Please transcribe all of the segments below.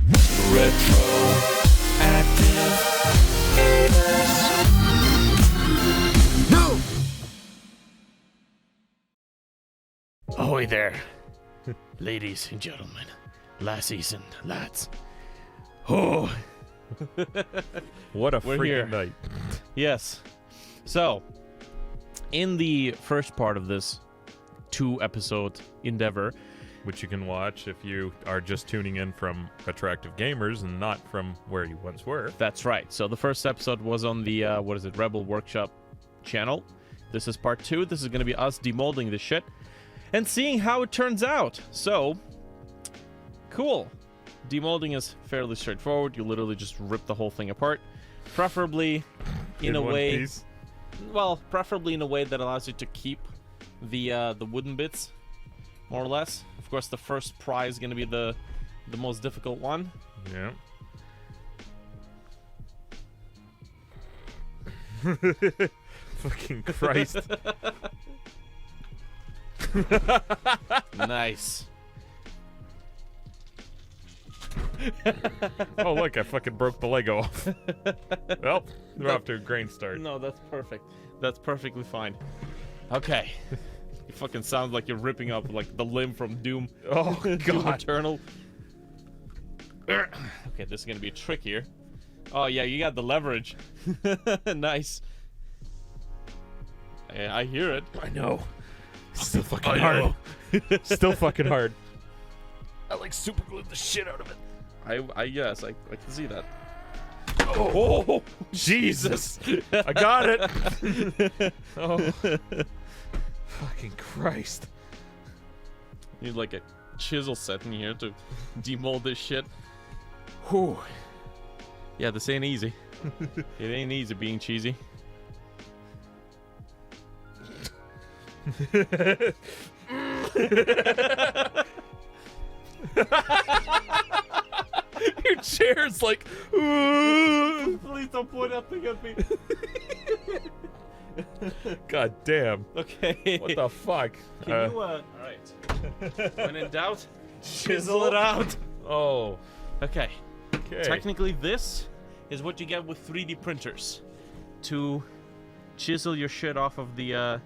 No! Ahoy there, ladies and gentlemen, lassies and lads. Oh, What a We're freaking here. night. yes. So, in the first part of this 2-episode endeavor, Which you can watch if you are just tuning in from Attractive Gamers and not from where you once were. that's right. So the first episode was on the, Rebel Workshop channel. This is part 2. This is going to be us demolding this shit and seeing how it turns out. So, cool. Demolding is fairly straightforward. You literally just rip the whole thing apart. Preferably in a one way... piece. Well, preferably in a way that allows you to keep the wooden bits, more or less. Of course, the first pry is going to be the most difficult one. Yeah. Fucking Christ. Nice. Oh, look, I fucking broke the Lego off. Well, we're off to a great start. No, that's perfect. That's perfectly fine. Okay. You fucking sound like you're ripping up like the limb from Doom. Oh, Doom God. Eternal. Okay, this is gonna be trickier. Oh yeah, you got the leverage. Nice. Yeah, I hear it. I know. Still fucking I hard. know. Still fucking hard. I like super glued the shit out of it. I guess I can see that. Oh, Jesus. I got it. Oh. Fucking Christ. Need like a chisel set in here to demold this shit. Whew. Yeah, this ain't easy. It ain't easy being cheesy. Your chair's like, ooh. Please don't point that thing at me. God damn. Okay. What the fuck? Can you, alright. When in doubt, chisel it out. Oh. Okay. Okay. Technically, this is what you get with 3D printers to chisel your shit off of the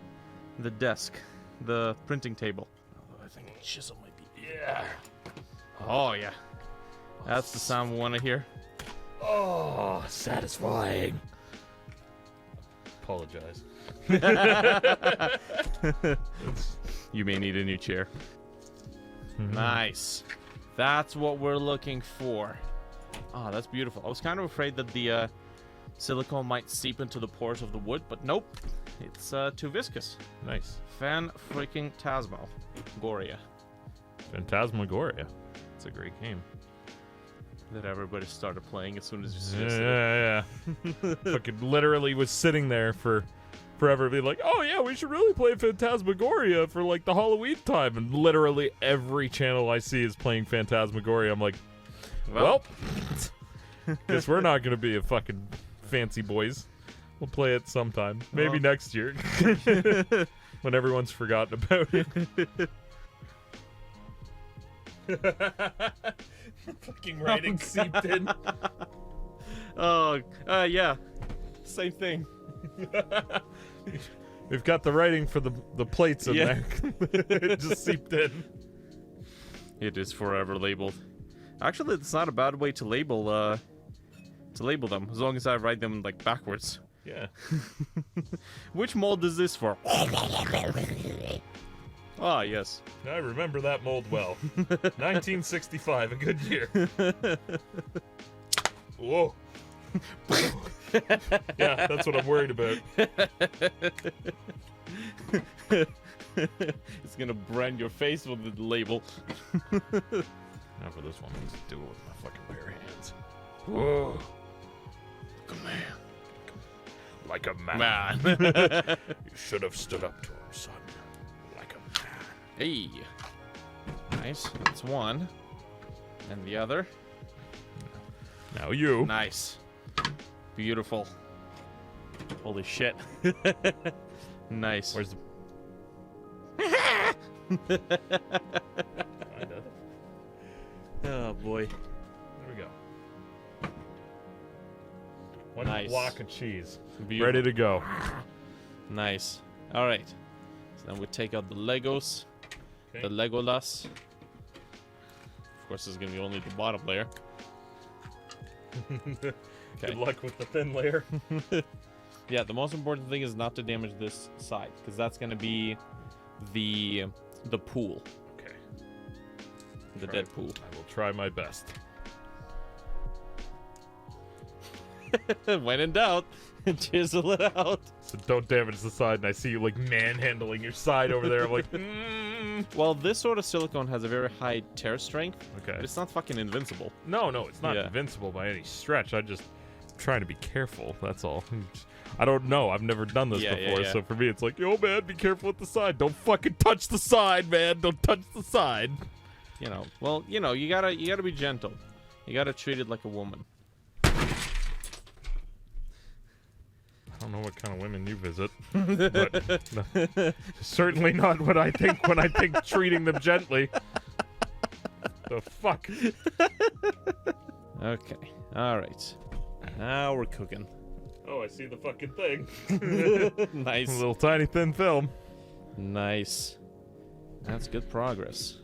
desk, the printing table. Although I think a chisel might be... Yeah. Oh, yeah. That's the sound we want to hear. Oh, satisfying. Apologize. You may need a new chair. Nice. That's what we're looking for. Oh, that's beautiful. I was kind of afraid that the silicone might seep into the pores of the wood, but nope. It's too viscous. Nice. Fan-freaking-tasmo-goria. Phantasmagoria. It's a great game. That everybody started playing as soon as you suggested it. Yeah. Fucking literally was sitting there for forever, being like, oh yeah, we should really play Phantasmagoria for like the Halloween time. And literally every channel I see is playing Phantasmagoria. I'm like, well, guess we're not gonna be a fucking fancy boys. We'll play it sometime, maybe next year, when everyone's forgotten about it. Fucking writing seeped in. Oh, yeah. Same thing. We've got the writing for the plates in Yeah. there. It just seeped in. It is forever labeled. Actually, it's not a bad way to label them, as long as I write them like backwards. Yeah. Which mold is this for? Ah, yes. I remember that mold well. 1965, a good year. Whoa. Yeah, that's what I'm worried about. It's gonna brand your face with the label. Now for this one, let's do it with my fucking bare hands. Whoa. Like a man. Man. You should have stood up to him, son. Like a man. Hey. Nice. That's one. And the other. Now you. Nice. Beautiful. Holy shit. Nice. Where's the... Oh boy. There we go. One Nice. block of cheese. Beautiful. Ready to go. Nice. All right. So then we take out the Legos, Okay. the Legolas. Of course, this is gonna be only the bottom layer. Okay. Good luck with the thin layer. Yeah, the most important thing is not to damage this side, because that's gonna be the pool, Okay. the dead pool. I will try my best. When in doubt, chisel it out. So don't damage the side, and I see you like manhandling your side over there. I'm like, Well, this sort of silicone has a very high tear strength, Okay. but it's not fucking invincible. No, it's not Yeah. invincible by any stretch. I just trying to be careful. That's all. I don't know. I've never done this Yeah, before, yeah. so for me, it's like, yo, man, be careful with the side. Don't fucking touch the side, man. Don't touch the side. You know, well, you know, you gotta be gentle. You gotta treat it like a woman. I don't know what kind of women you visit, but no, certainly not what I think when I think treating them gently. The fuck? Okay, all right. Now we're cooking. Oh, I see the fucking thing. A Nice, little tiny thin film. nice. That's good progress.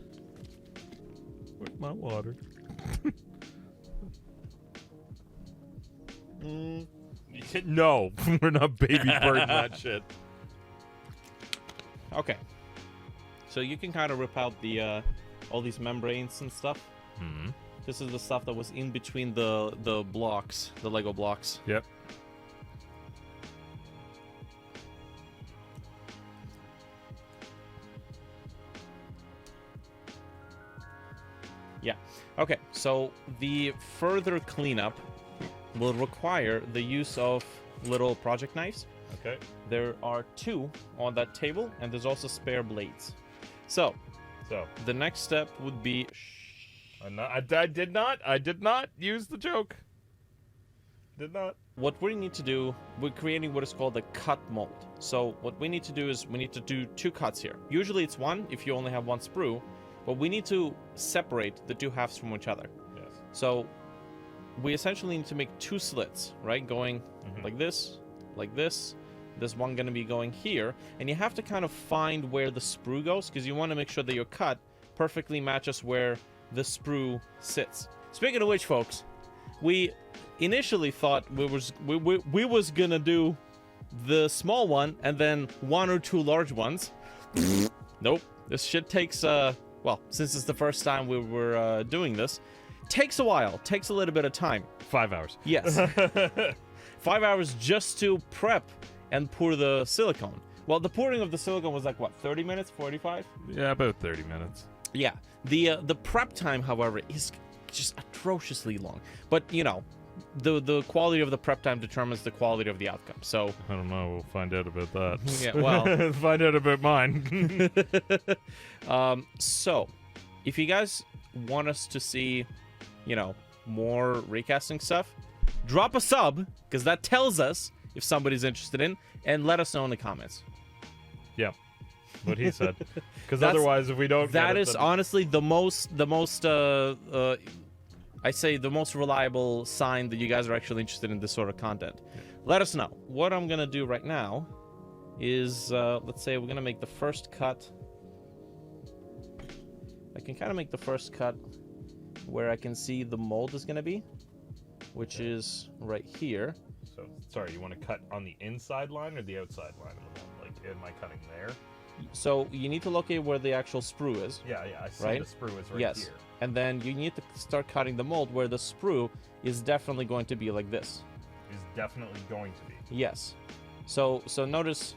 Where's my water? No, we're not baby birding that shit. Okay. So you can kind of rip out the all these membranes and stuff. Hmm. This is the stuff that was in between the blocks, the Lego blocks. Yep. Yeah. Okay, so the further cleanup will require the use of little project knives. Okay. There are 2 on that table, and there's also spare blades. So, So, the next step would be... I did not use the joke. Did not. What we need to do, we're creating what is called a cut mold. So what we need to do is we need to do 2 cuts here. Usually it's 1 if you only have 1 sprue, but we need to separate the 2 halves from each other. Yes. So we essentially need to make 2 slits, right? Going like this, this one gonna be going here, and you have to kind of find where the sprue goes, because you want to make sure that your cut perfectly matches where the sprue sits. Speaking of which, folks, we initially thought we was gonna do the small one and then 1 or 2 large ones. Nope. This shit takes well, since it's the first time we were doing this, takes a while, takes a little bit of time. 5 hours. Yes. 5 hours just to prep and pour the silicone. Well, the pouring of the silicone was like what, 30 minutes, 45? Yeah, about 30 minutes. Yeah. The prep time, however, is just atrociously long. But you know, the quality of the prep time determines the quality of the outcome. So I don't know. We'll find out about that. yeah, well, find out about mine. so if you guys want us to see, you know, more recasting stuff, drop a sub, because that tells us if somebody's interested in, and let us know in the comments. Yeah, what he said. Because That's- otherwise, if we don't, That get it, is then- honestly the most I say the most reliable sign that you guys are actually interested in this sort of content. Let us know. What I'm gonna do right now is let's say we're gonna make the first cut. I can kind of make the first cut where I can see the mold is gonna be, which is right here. So sorry, you want to cut on the inside line or the outside line of the mold? Like, am I cutting there? So you need to locate where the actual sprue is. Yeah, I see Right? the sprue is right Yes. here. And then you need to start cutting the mold where the sprue is definitely going to be like this. Is definitely going to be. Yes. So notice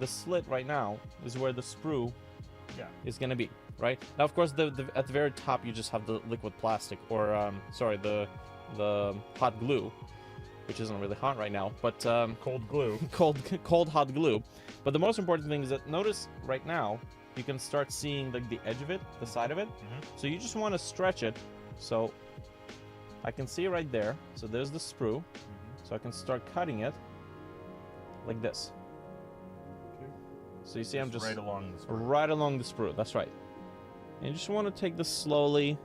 the slit right now is where the sprue Yeah. is going to be, right? Now, of course, the at the very top you just have the liquid plastic, or sorry, the hot glue, which isn't really hot right now, but Cold glue. cold hot glue. But the most important thing is that notice right now you can start seeing like the edge of it, the side of it. So you just want to stretch it. So I can see it right there. So there's the sprue. So I can start cutting it like this. Okay. So you see I'm just right along the sprue. right along the sprue. That's right. And you just want to take this slowly,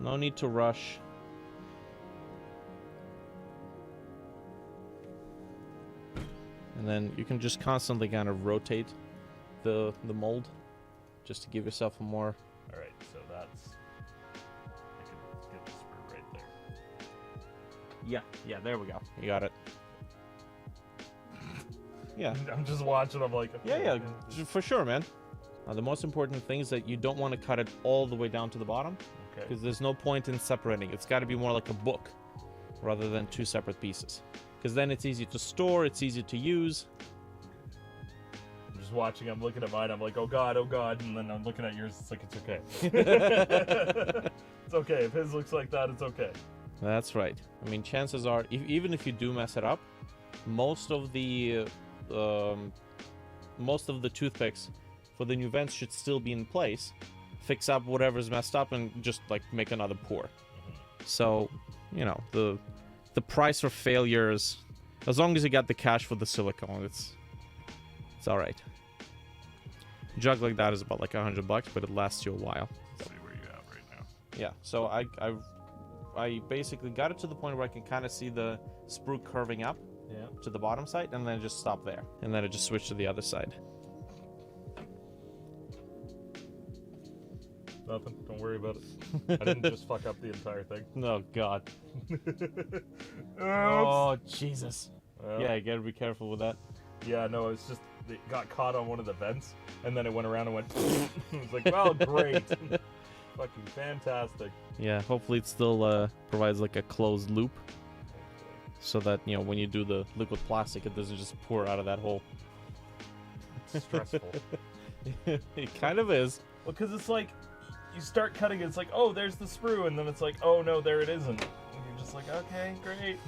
No need to rush. And then you can just constantly kind of rotate the mold just to give yourself a more... Alright, so that's... I can get the sprue right there. Yeah, there we go. You got it. Yeah. I'm just watching, I'm like... Yeah, for sure, man. The most important thing is that you don't want to cut it all the way down to the bottom. Okay. Because there's no point in separating. It's got to be more like a book rather than two separate pieces. Because then it's easy to store, it's easy to use. I'm just watching, I'm looking at mine, I'm like, oh god, and then I'm looking at yours, it's like, it's okay. It's okay, if his looks like that, it's okay. That's right. I mean, chances are, even if you do mess it up, most of the toothpicks for the new vents should still be in place. Fix up whatever's messed up and just, like, make another pour. So, you know, the price for failures, as long as you got the cash for the silicone, it's all right. A jug like that is about like $100, but it lasts you a while. Let's see where you at right now. Yeah, so I basically got it to the point where I can kind of see the sprue curving up to the bottom side, and then I just stop there, and then I just switch to the other side. Nothing. Don't worry about it. I didn't just fuck up the entire thing. Oh God. Oh Jesus. Yeah, you gotta be careful with that. Yeah, no, it's just it got caught on one of the vents, and then it went around and went. It was like, well, great, fucking fantastic. Yeah, hopefully it still provides like a closed loop, so that you know when you do the liquid plastic, it doesn't just pour out of that hole. It's stressful. It kind of is. Well, because it's like. You start cutting it, it's like, oh, there's the sprue, and then it's like, oh, no, there it isn't. And you're just like, okay, great.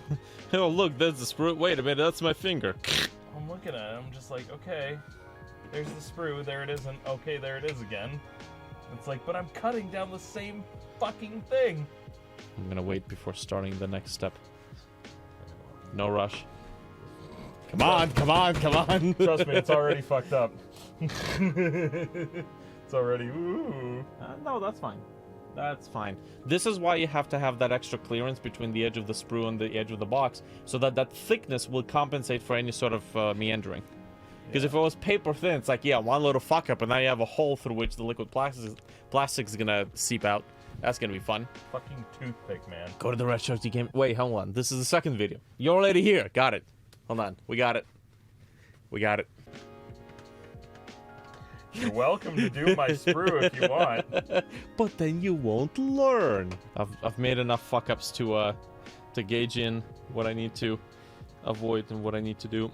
Oh, look, there's the sprue. Wait a minute, that's my finger. I'm looking at it, I'm just like, okay, there's the sprue, there it isn't. Okay, there it is again. It's like, but I'm cutting down the same fucking thing. I'm gonna wait before starting the next step. No rush. Come on. Trust me, it's already fucked up. It's already, ooh. No, that's fine. That's fine. This is why you have to have that extra clearance between the edge of the sprue and the edge of the box, so that that thickness will compensate for any sort of meandering. Because if it was paper thin, it's like, yeah, one little fuck up, and now you have a hole through which the liquid plastic is gonna seep out. That's gonna be fun. Fucking toothpick, man. Go to the Retro game. Wait, hold on. This is the second video. You're already here. Got it. Hold on. We got it. You're welcome to do my sprue if you want. But then you won't learn. I've made enough fuck ups to gauge in what I need to avoid and what I need to do.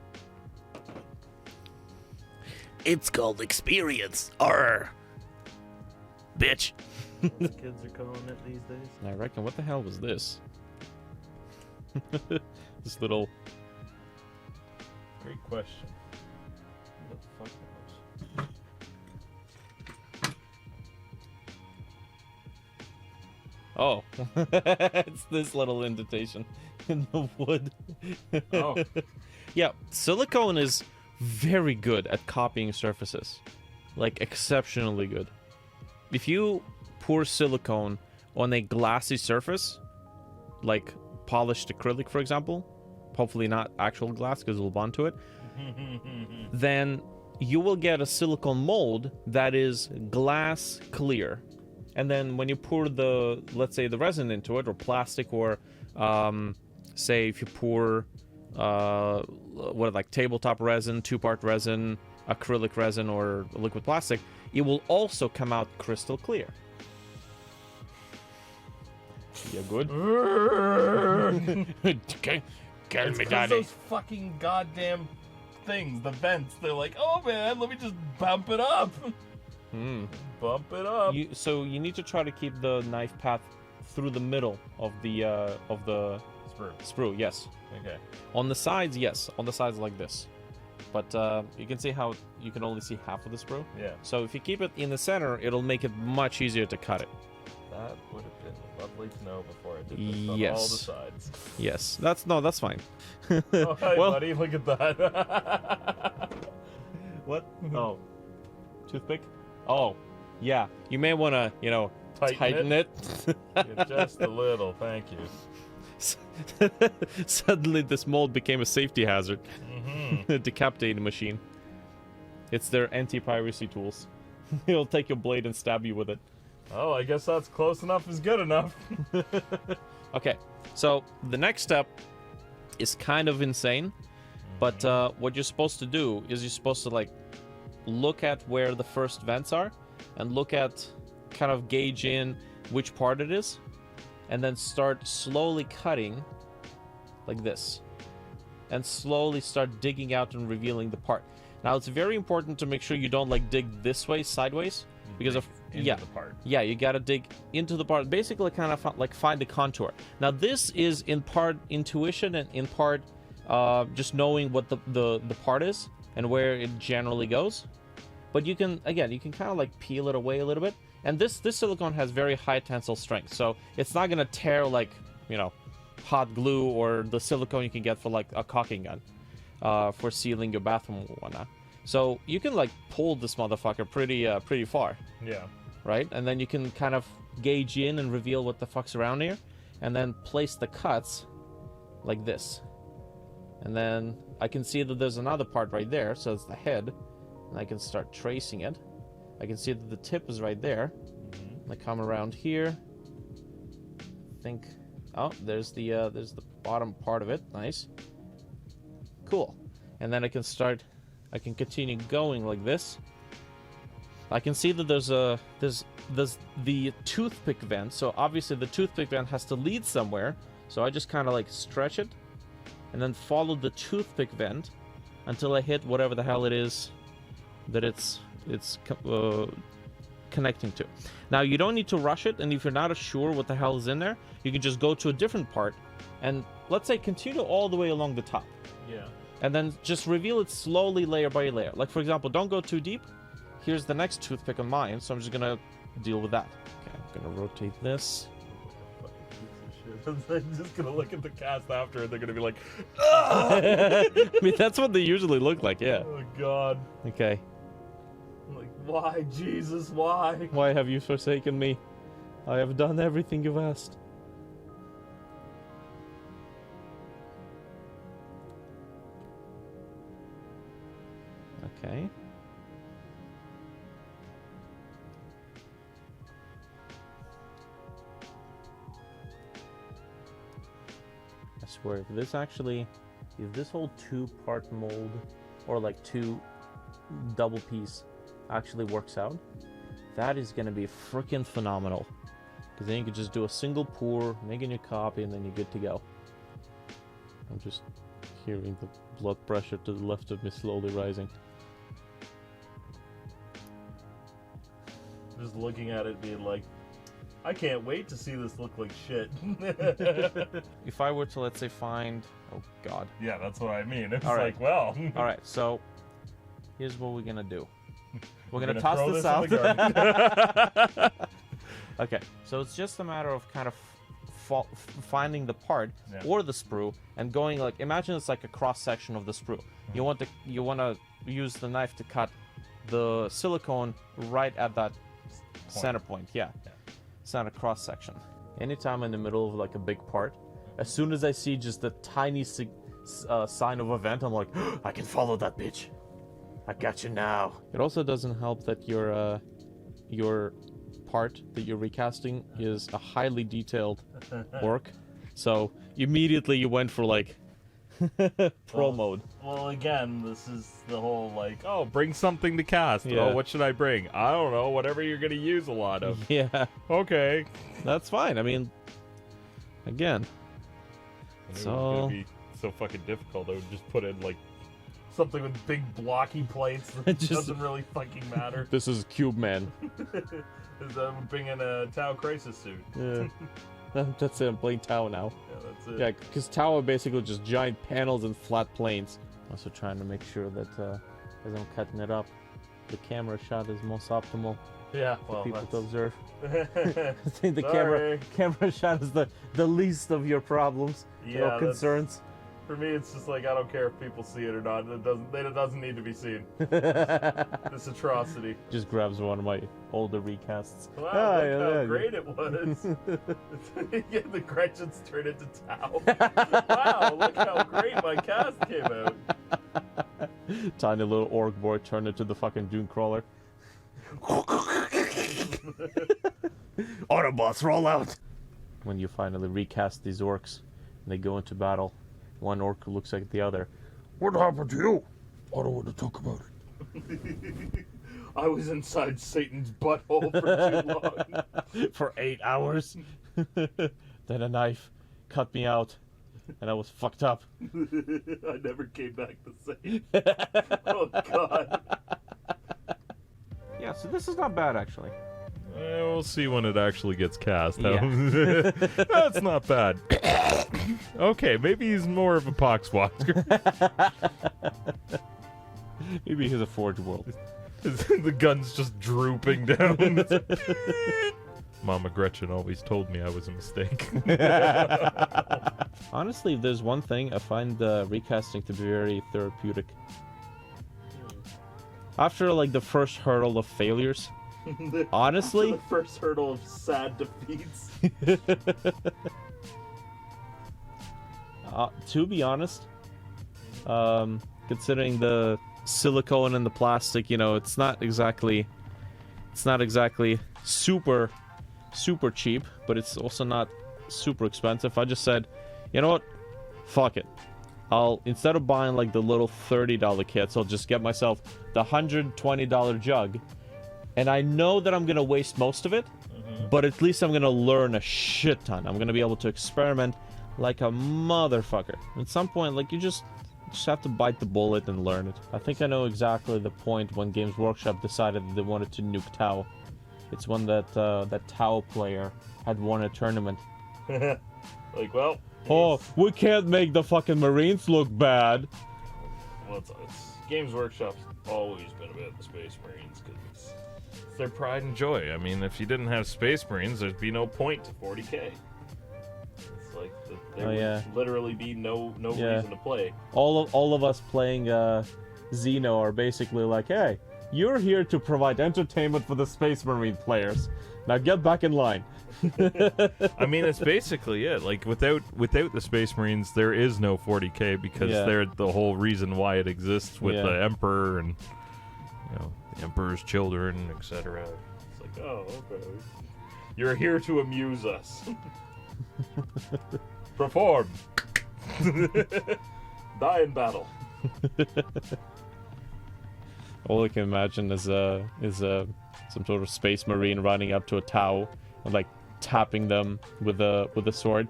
It's called experience. Arr. Bitch. Kids are calling it these days. And I reckon, what the hell was this? This little... Great question. What the fuck knows? Oh, it's this little indentation in the wood. Oh. Yeah, silicone is very good at copying surfaces. Like, exceptionally good. If you pour silicone on a glassy surface, like polished acrylic, for example, hopefully not actual glass because it'll bond to it, then you will get a silicone mold that is glass clear. And then when you pour the, let's say, the resin into it, or plastic, or say if you pour like tabletop resin, 2-part resin, acrylic resin, or liquid plastic, it will also come out crystal clear. You good? Okay, get me, daddy. Those fucking goddamn things, the vents. They're like, oh man, let me just bump it up. Bump it up. So you need to try to keep the knife path through the middle of the sprue. Yes. Okay. On the sides, yes. On the sides like this. But you can see how you can only see half of the sprue. Yeah. So if you keep it in the center, it'll make it much easier to cut it. That would have been lovely to know before I did this on all the sides. Yes. That's fine. Oh, hi, well, buddy. Look at that. What? Oh. Toothpick? Oh. Yeah. You may want to, Tighten it. Yeah, just a little, thank you. Suddenly, this mold became a safety hazard. Mm-hmm. A decapitating machine. It's their anti-piracy tools. It'll take your blade and stab you with it. Oh, I guess that's close enough is good enough. Okay, so the next step is kind of insane, but what you're supposed to do is you're supposed to like look at where the first vents are and look at, kind of gauge in which part it is, and then start slowly cutting like this, and slowly start digging out and revealing the part. Now it's very important to make sure you don't like dig this way sideways, because of Into the part. yeah, you gotta dig into the part, basically kind of like find the contour. Now this is in part intuition and in part just knowing what the part is and where it generally goes. But you can, again, you can kind of like peel it away a little bit. And this silicone has very high tensile strength, so it's not gonna tear like, you know, hot glue or the silicone you can get for like a caulking gun for sealing your bathroom or whatnot. So you can like pull this motherfucker pretty far. Yeah. Right? And then you can kind of gauge in and reveal what the fuck's around here, and then place the cuts like this. And then I can see that there's another part right there, so it's the head, and I can start tracing it. I can see that the tip is right there. And I come around here. I think, oh, there's the bottom part of it. Nice. Cool. And then I can continue going like this. I can see that there's the toothpick vent, so obviously the toothpick vent has to lead somewhere, so I just kind of like stretch it and then follow the toothpick vent until I hit whatever the hell it is that it's connecting to. Now you don't need to rush it, and if you're not sure what the hell is in there, you can just go to a different part and, let's say, continue all the way along the top. Yeah. And then just reveal it slowly, layer by layer. Like, for example, don't go too deep. Here's the next toothpick on mine, so I'm just gonna deal with that. Okay, I'm gonna rotate this. I'm just gonna look at the cast after, and they're gonna be like, I mean, that's what they usually look like, yeah. "Oh God!" Okay. I'm like, why, Jesus? Why? Why have you forsaken me? I have done everything you've asked. Okay. I swear, if this whole two-part mold, or like two double piece, actually works out, that is gonna be freaking phenomenal. Because then you can just do a single pour, make a new copy, and then you're good to go. I'm just hearing the blood pressure to the left of me slowly rising. Just looking at it, being like, I can't wait to see this look like shit. If I were to, let's say, find... Oh, God. Yeah, that's what I mean. It's All right. like, well... Alright, so here's what we're gonna do. We're gonna throw toss this in out. the garbage. Okay, so it's just a matter of kind of finding the part or the sprue and going like, imagine it's like a cross section of the sprue. You want to use the knife to cut the silicone right at that center point. Yeah. It's not a cross section. Anytime in the middle of like a big part, as soon as I see just the tiny sign of a vent, I'm like, I can follow that bitch. I got you now. It also doesn't help that your part that you're recasting is a highly detailed work. So immediately you went for like pro mode. Well, again, this is the whole like, oh, bring something to cast. Yeah. Oh, what should I bring? I don't know. Whatever you're gonna use a lot of. Yeah, Okay. that's fine. I mean, again, It's So- gonna be so fucking difficult. I would just put in like something with big blocky plates that Just- doesn't really fucking matter. this is Cube Man. I would bring in a Tau Crisis suit. Yeah, that's it. I'm playing Tau now. Yeah, that's it. Yeah, because Tau are basically just giant panels and flat planes. Also trying to make sure that as I'm cutting it up, the camera shot is most optimal Yeah, for well, people to that's... observe. I think the Sorry. camera shot is the least of your problems, Yeah, your that's- concerns. For me, it's just like I don't care if people see it or not. It doesn't need to be seen. This atrocity. Just grabs one of my older recasts. Wow, Ah, look yeah, how yeah. great it was. Yeah, the Gretchins turned into Tau. Wow, look how great my cast came out. Tiny little orc boy turned into the fucking Dune crawler. Autobots, roll out! When you finally recast these orcs and they go into battle, one orc looks like the other. What happened to you? I don't want to talk about it. I was inside Satan's butthole for too long. For 8 hours. Then a knife cut me out, and I was fucked up. I never came back the same. Oh, God. Yeah, so this is not bad, actually. We'll see when it actually gets cast. Yeah. That's not bad. Okay, maybe he's more of a poxwalker. Maybe he's a Forge World. The gun's just drooping down. Mama Gretchen always told me I was a mistake. Honestly, if there's one thing, I find recasting to be very therapeutic. After, like, the first hurdle of failures, honestly... The first hurdle of sad defeats. To be honest, considering the silicone and the plastic, you know, it's not exactly super cheap, but it's also not super expensive. I just said, you know what, fuck it. I'll, instead of buying like the little $30 kits, I'll just get myself the $120 jug, and I know that I'm gonna waste most of it, but at least I'm gonna learn a shit ton. I'm gonna be able to experiment like a motherfucker. At some point, like, you just have to bite the bullet and learn it. I think I know exactly the point when Games Workshop decided that they wanted to nuke Tau. It's when that Tau player had won a tournament. Like, well... Oh, we can't make the fucking Marines look bad. Well, it's Games Workshop's always been about the Space Marines, because it's their pride and joy. I mean, if you didn't have Space Marines, there'd be no point to 40k. It's like, there would literally be no reason to play. All of us playing Xeno are basically like, hey, you're here to provide entertainment for the Space Marine players. Now get back in line. I mean, it's basically it. Like, without the Space Marines, there is no 40k, because they're the whole reason why it exists with the Emperor and, you know, the Emperor's children, etc. It's like, oh, okay. You're here to amuse us. Perform. Die in battle. All I can imagine is some sort of Space Marine running up to a Tau and like tapping them with a sword.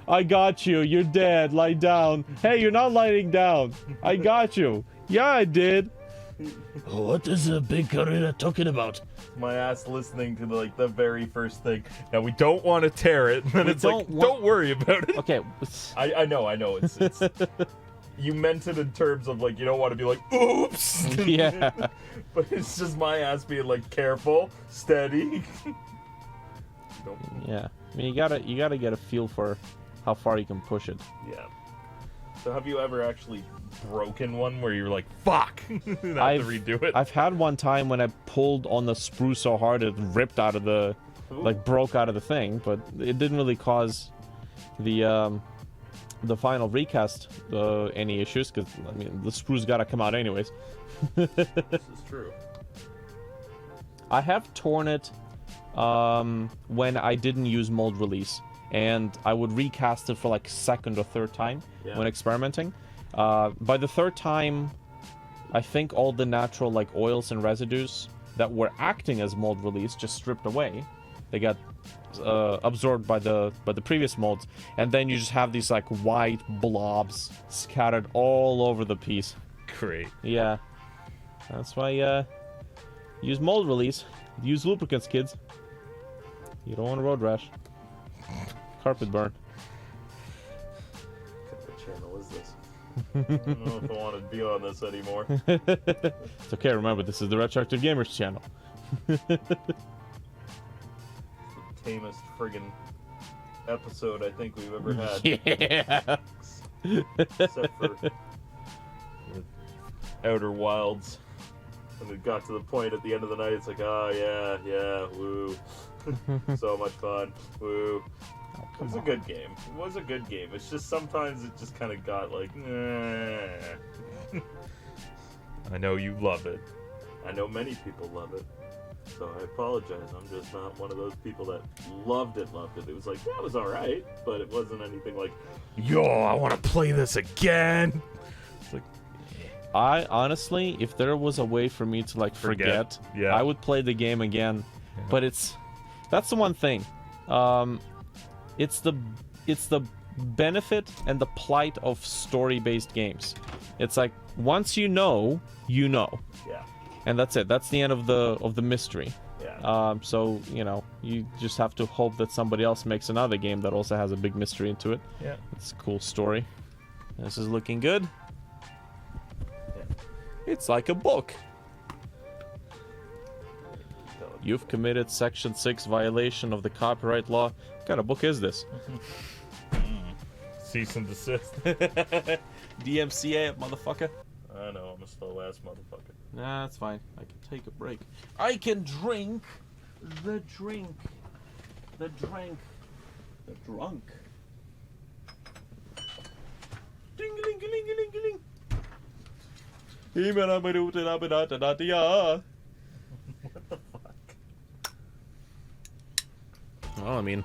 I got you. You're dead. Lie down. Hey, you're not lying down. I got you. Yeah, I did. What is a big gorilla talking about? My ass listening to the very first thing. Now, we don't want to tear it. And it's like, don't worry about it. Okay. I know. It's you meant it in terms of, like, you don't want to be like, oops. Yeah. But it's just my ass being like, careful, steady. Yeah. I mean, you gotta get a feel for how far you can push it. Yeah. So have you ever actually broken one where you're like, fuck, and have to redo it? I've had one time when I pulled on the sprue so hard it ripped out of the, like, broke out of the thing, but it didn't really cause the final recast any issues, because, I mean, the sprue's gotta come out anyways. This is true. I have torn it when I didn't use mold release, and I would recast it for like second or third time when experimenting. By the third time, I think all the natural, like, oils and residues that were acting as mold release just stripped away. They got absorbed by the previous molds, and then you just have these like white blobs scattered all over the piece. Great. Yeah, that's why use mold release. Use lubricants, kids. You don't want a road rash. Carpet burn. What channel is this? I don't know if I want to be on this anymore. It's okay, remember, this is the Retroactive Gamers channel. The tamest friggin' episode I think we've ever had. Yeah. Except for the Outer Wilds. And it got to the point at the end of the night, it's like, oh yeah, woo. So much fun, woo. Oh, It was a good game. It was a good game. It's just sometimes it just kind of got like, nah. I know you love it. I know many people love it. So I apologize. I'm just not one of those people that loved it. It was like, yeah, it was alright, but it wasn't anything like, yo, I want to play this again. It's like, I honestly, if there was a way for me to like forget, Yeah. I would play the game again. Yeah. But that's the one thing. It's the benefit and the plight of story-based games. It's like once you know, yeah, and that's it. That's the end of the mystery. yeah. So you just have to hope that somebody else makes another game that also has a big mystery into it. Yeah. It's a cool story. This is looking good. Yeah. It's like a book. You've committed Section 6 violation of the copyright law. What kind of book is this? Cease and desist. DMCA, motherfucker. I know, I'm a slow ass motherfucker. Nah, that's fine. I can take a break. I can drink the drink. The drink. The drunk. Ding-a-ling-a-ling-a-ling-a-ling. What the fuck? Well, I mean,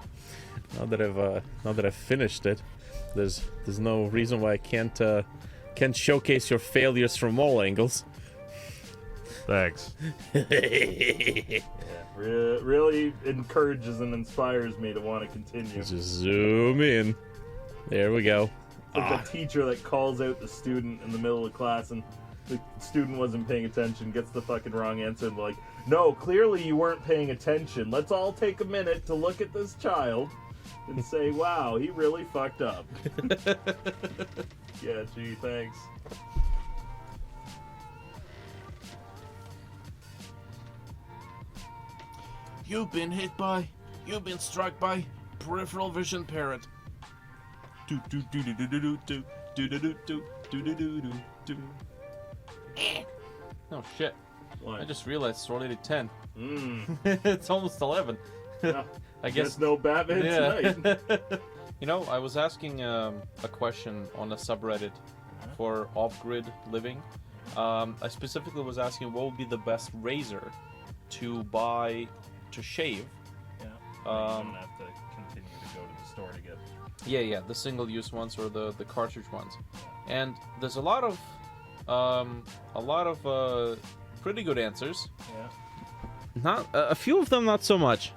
now that I've finished it, there's no reason why I can't showcase your failures from all angles. Thanks. Yeah, really encourages and inspires me to want to continue. Just zoom in. There we go. It's like the teacher that calls out the student in the middle of class and the student wasn't paying attention, gets the fucking wrong answer, and like, no, clearly you weren't paying attention. Let's all take a minute to look at this child and say, wow, he really fucked up. Yeah, gee, thanks. You've been struck by peripheral vision parrot. Do do do do do do do do do do do do do do do. Oh shit! What? I just realized it's already 10. Mm. It's almost 11. Yeah. I guess. There's no Batman tonight. I was asking a question on a subreddit for off-grid living. I specifically was asking what would be the best razor to buy to shave. Yeah. You don't have to continue to go to the store to get. Yeah, the single-use ones or the cartridge ones. And there's a lot of pretty good answers. Yeah. Not a few of them, not so much.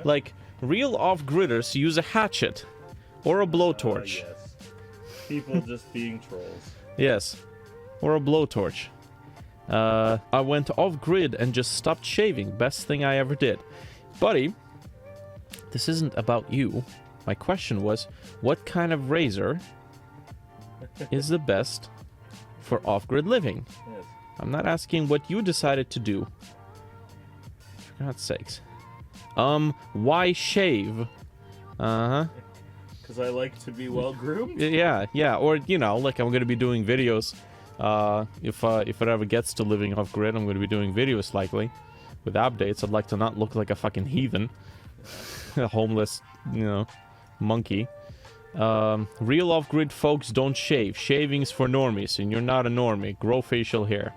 Like real off-gridders use a hatchet or a blowtorch. Yes. People just being trolls. Yes, or a blowtorch. I went off-grid and just stopped shaving. Best thing I ever did. Buddy, this isn't about you. My question was, what kind of razor is the best for off-grid living? Yes. I'm not asking what you decided to do. For God's sakes. Why shave? Uh-huh. Because I like to be well groomed. Yeah. Or, like I'm going to be doing videos. If it ever gets to living off-grid, I'm going to be doing videos likely. With updates, I'd like to not look like a fucking heathen. A homeless, monkey. Real off-grid folks don't shave. Shaving's for normies, and you're not a normie. Grow facial hair.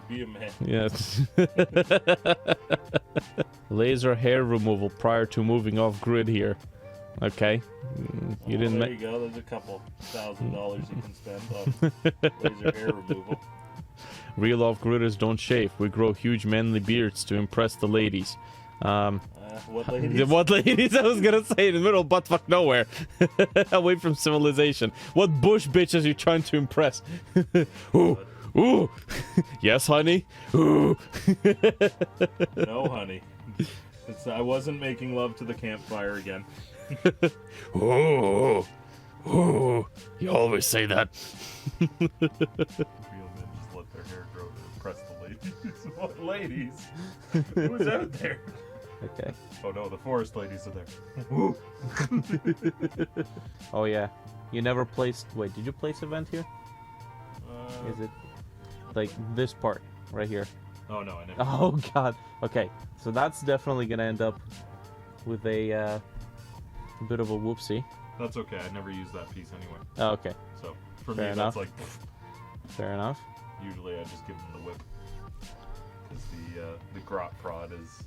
Be a man. Yes. Laser hair removal prior to moving off-grid here. Okay. You didn't. There you go. There's a couple $1,000 you can spend on laser hair removal. Real off-gridders don't shave. We grow huge manly beards to impress the ladies. What ladies? What ladies? I was gonna say in the middle of buttfuck nowhere, away from civilization. What bush bitches are you trying to impress? Ooh, yes, honey. Ooh. No, honey. I wasn't making love to the campfire again. Ooh, you always say that. Real men just let their hair grow to impress the ladies. What ladies? Who's out there? Okay. Oh no, the forest ladies are there. Woo. Oh yeah. You never placed... Wait, did you place a vent here? Is it like this part right here? Oh no, I never. Oh god. Okay, so that's definitely gonna end up with a bit of a whoopsie. That's okay. I never use that piece anyway. Oh, okay. So for Fair me, enough. that's like. Fair enough. Usually, I just give them the whip because the grot prod is.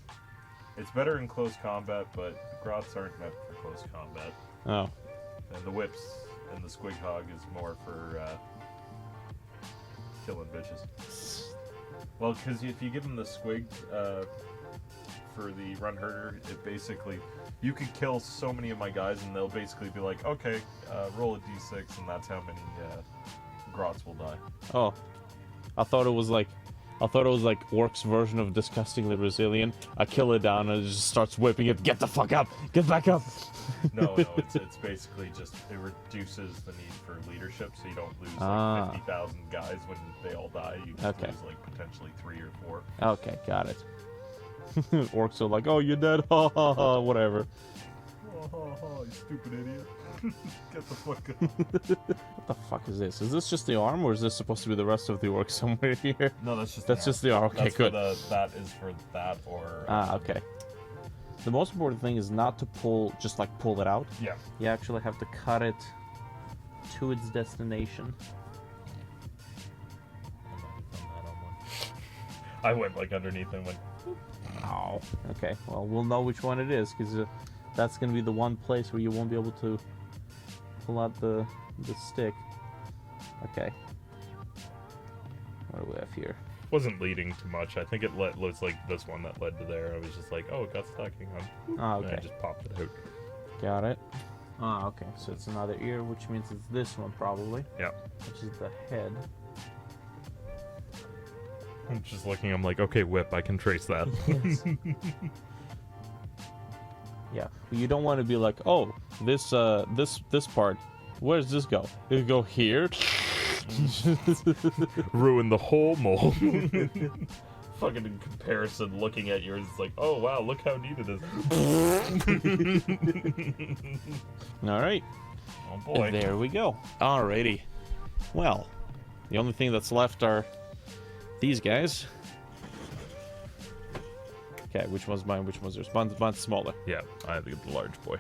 It's better in close combat, but grots aren't meant for close combat. Oh. And the whips and the squig hog is more for killing bitches. Well, because if you give them the squig for the run herder, it basically you could kill so many of my guys, and they'll basically be like, okay, roll a d6, and that's how many grots will die. Oh. I thought it was like Orc's version of disgustingly resilient. I kill it down and it just starts whipping it. Get the fuck up! Get back up! No, it's basically just it reduces the need for leadership, so you don't lose like 50,000 guys when they all die. You just lose like potentially 3 or 4. Okay, got it. Orcs are like, oh, you're dead, ha ha ha, whatever. Ha ha ha, you stupid idiot. Get the fuck up. What the fuck is this? Is this just the arm, or is this supposed to be the rest of the orc somewhere here? No, that's just just the arm. Okay, that's good. That is for that or... okay. The most important thing is not to pull it out. Yeah. You actually have to cut it to its destination. I went like underneath and went... Oh, okay. Well, we'll know which one it is, because that's going to be the one place where you won't be able to pull out the stick. Okay. What do we have here? Wasn't leading too much. I think it was like this one that led to there. I was just like, oh, it got stuck. Hang on. Oh, okay. And I just popped it out. Got it. Ah, okay. So it's another ear, which means it's this one probably. Yeah. Which is the head. I'm just looking. I'm like, okay, whip. I can trace that. Yes. Yeah. But you don't want to be like, oh, this part. Where does this go? It'll go here. Ruin the whole mold. Fucking in comparison, looking at yours, it's like, oh wow, look how neat it is. All right. Oh boy. And there we go. Alrighty. Well, the only thing that's left are these guys. Okay, which one's mine? Which one's yours? Mine's smaller. Yeah, I have the large boy.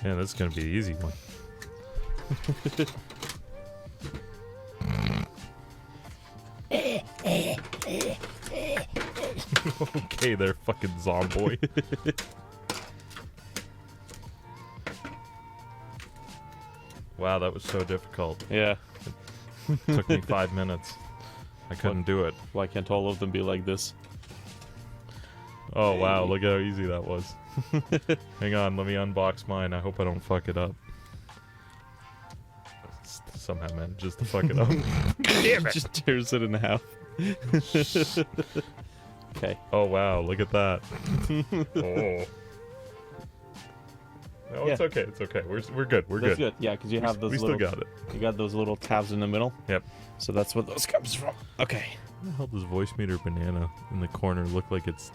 Yeah, that's gonna be the easy one. Okay, there, fucking zomboy. Wow, that was so difficult. Yeah. It took me 5 minutes. I couldn't do it. Why can't all of them be like this? Oh wow, look how easy that was. Hang on, let me unbox mine. I hope I don't fuck it up. Somehow manages to fuck it up. Damn it! Just tears it in half. Okay. Oh wow, look at that. Oh. No, it's okay. It's okay. We're good. We're That's good. good. Yeah, because you have those. We little, still got it. You got those little tabs in the middle. Yep. So that's what those comes from. Okay. Where the hell does voice meter banana in the corner look like it's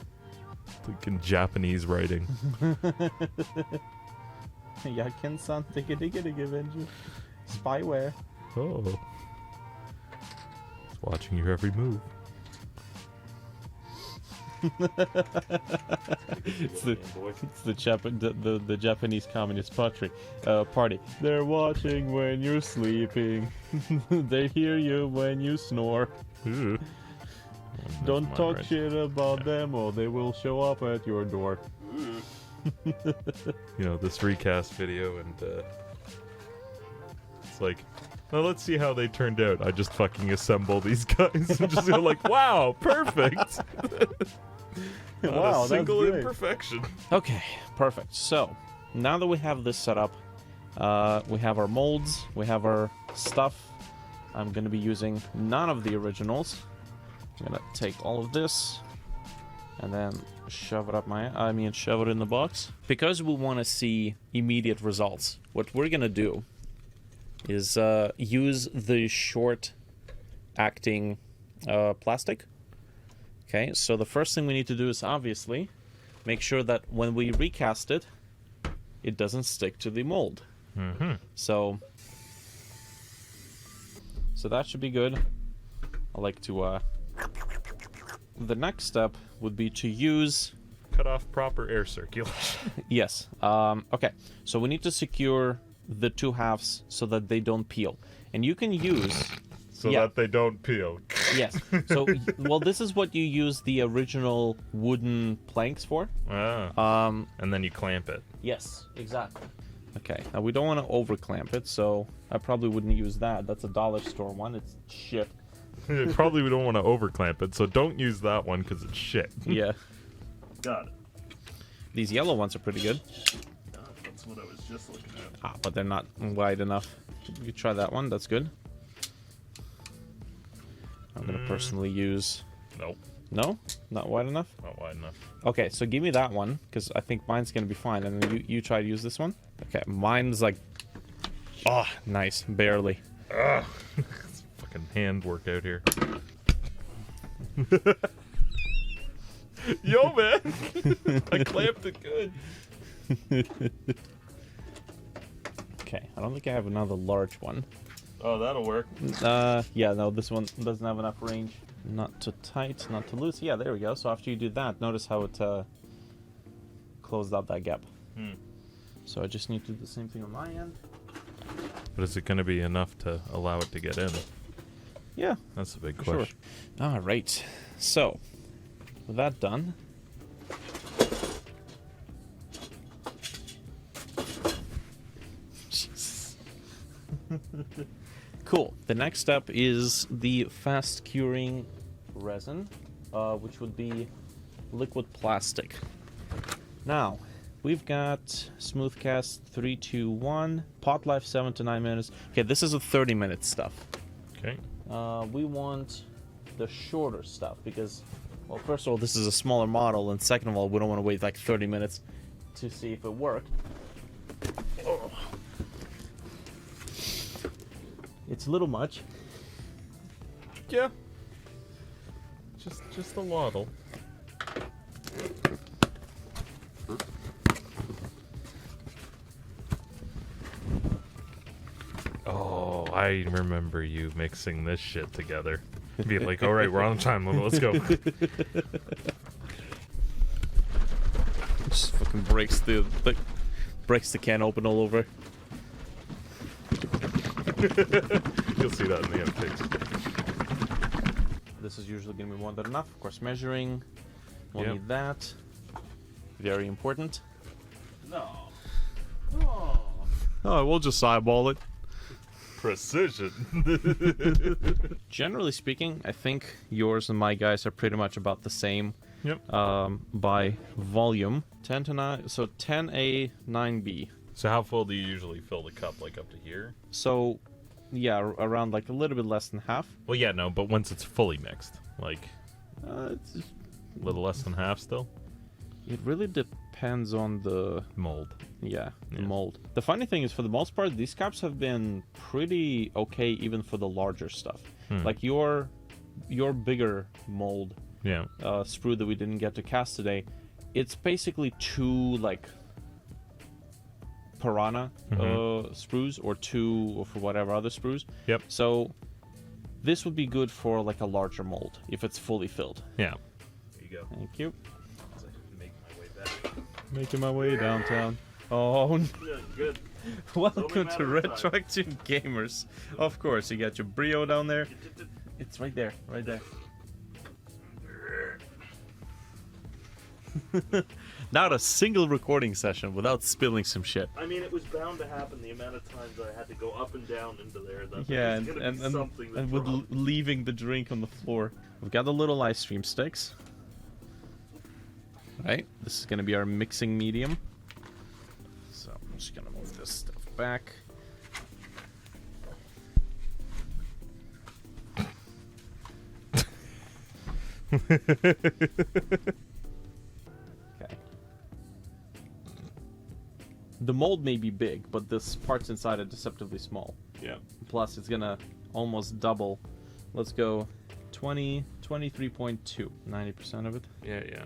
like in Japanese writing? Yakin-san, digga-digga-digga-venture. Spyware. Oh. It's watching your every move. It's the Japanese Communist Party. They're watching when you're sleeping. They hear you when you snore. Ooh. Don't talk shit about them or they will show up at your door. You know, this recast video, and it's like, well, let's see how they turned out. I just fucking assemble these guys and just go like, wow, perfect. Not Wow, a single that's great. imperfection. Okay, perfect. So, now that we have this set up, we have our molds, we have our stuff. I'm going to be using none of the originals. I'm going to take all of this and then shove it shove it in the box. Because we want to see immediate results, what we're going to do is use the short acting plastic. Okay, so the first thing we need to do is obviously make sure that when we recast it, it doesn't stick to the mold. So that should be good. I like to the next step would be to use Cut off proper air circulation. yes. Okay, so we need to secure the two halves so that they don't peel, and you can use so that they don't peel. Yes. So, well, this is what you use the original wooden planks for. And then you clamp it. Yes, exactly. Okay, now we don't want to over clamp it, so I probably wouldn't use that. That's a dollar store one. It's shit. Probably we don't want to over clamp it, so don't use that one because it's shit. Yeah. Got it. These yellow ones are pretty good. That's what I was just looking at. Ah, but they're not wide enough. You could try that one. That's good. I'm gonna personally use. Nope. No, not wide enough. Not wide enough. Okay, so give me that one because I think mine's gonna be fine, and then you try to use this one. Okay, mine's like, oh, nice, barely. It's fucking hand work out here. Yo, man, I clamped it good. Okay, I don't think I have another large one. Oh, that'll work. Yeah, no, this one doesn't have enough range. Not too tight, not too loose. Yeah, there we go. So after you do that, notice how it closed up that gap. So I just need to do the same thing on my end. But is it going to be enough to allow it to get in? Yeah, That's the big for sure. question. All right. So with that done, Jesus. Cool. The next step is the fast curing resin, which would be liquid plastic. Now, we've got smooth cast 3, 2, 1, pot life 7 to 9 minutes. Okay, this is a 30-minute stuff. Okay. We want the shorter stuff because, well, first of all, this is a smaller model, and second of all, we don't want to wait like 30 minutes to see if it worked. Oh. It's a little much. Yeah. Just a waddle. Oh, I remember you mixing this shit together. Be like, all right, we're on time. Let's go. Just fucking breaks the can open all over. You'll see that in the outtakes. This is usually going to be more than enough. Of course, measuring. We'll Yep. need that. Very important. No. Oh. Oh, we'll just eyeball it. Precision. Generally speaking, I think yours and my guys are pretty much about the same. Yep. By volume. 10 to 9. So 10A, 9B. So how full do you usually fill the cup? Like up to here? So, yeah, around like a little bit less than half. Well, yeah, no, but once it's fully mixed, like It's, a little less than half still? it really depends on the Mold. the Yeah. mold. The funny thing is, for the most part, these cups have been pretty okay, even for the larger stuff. Like your bigger mold Yeah. sprue that we didn't get to cast today, it's basically two like piranha sprues or two or for whatever other sprues. Yep. So this would be good for like a larger mold if it's fully filled. Yeah. There you go. Thank you. As I make my way back. Making my way downtown. Oh, Yeah, good. welcome Only to matter of time. Retroactive Gamers. Of course, you got your Brio down there. It's right there, right there. Not a single recording session without spilling some shit. I mean, it was bound to happen the amount of times I had to go up and down into there. That Yeah, there's gonna be something and that's with wrong. leaving the drink on the floor. We've got the little ice cream sticks. Right, this is gonna be our mixing medium. So I'm just gonna move this stuff back. Okay. The mold may be big, but this parts inside are deceptively small. Yeah. Plus, it's gonna almost double. Let's go 20, 23.2. 90% of it. Yeah, yeah.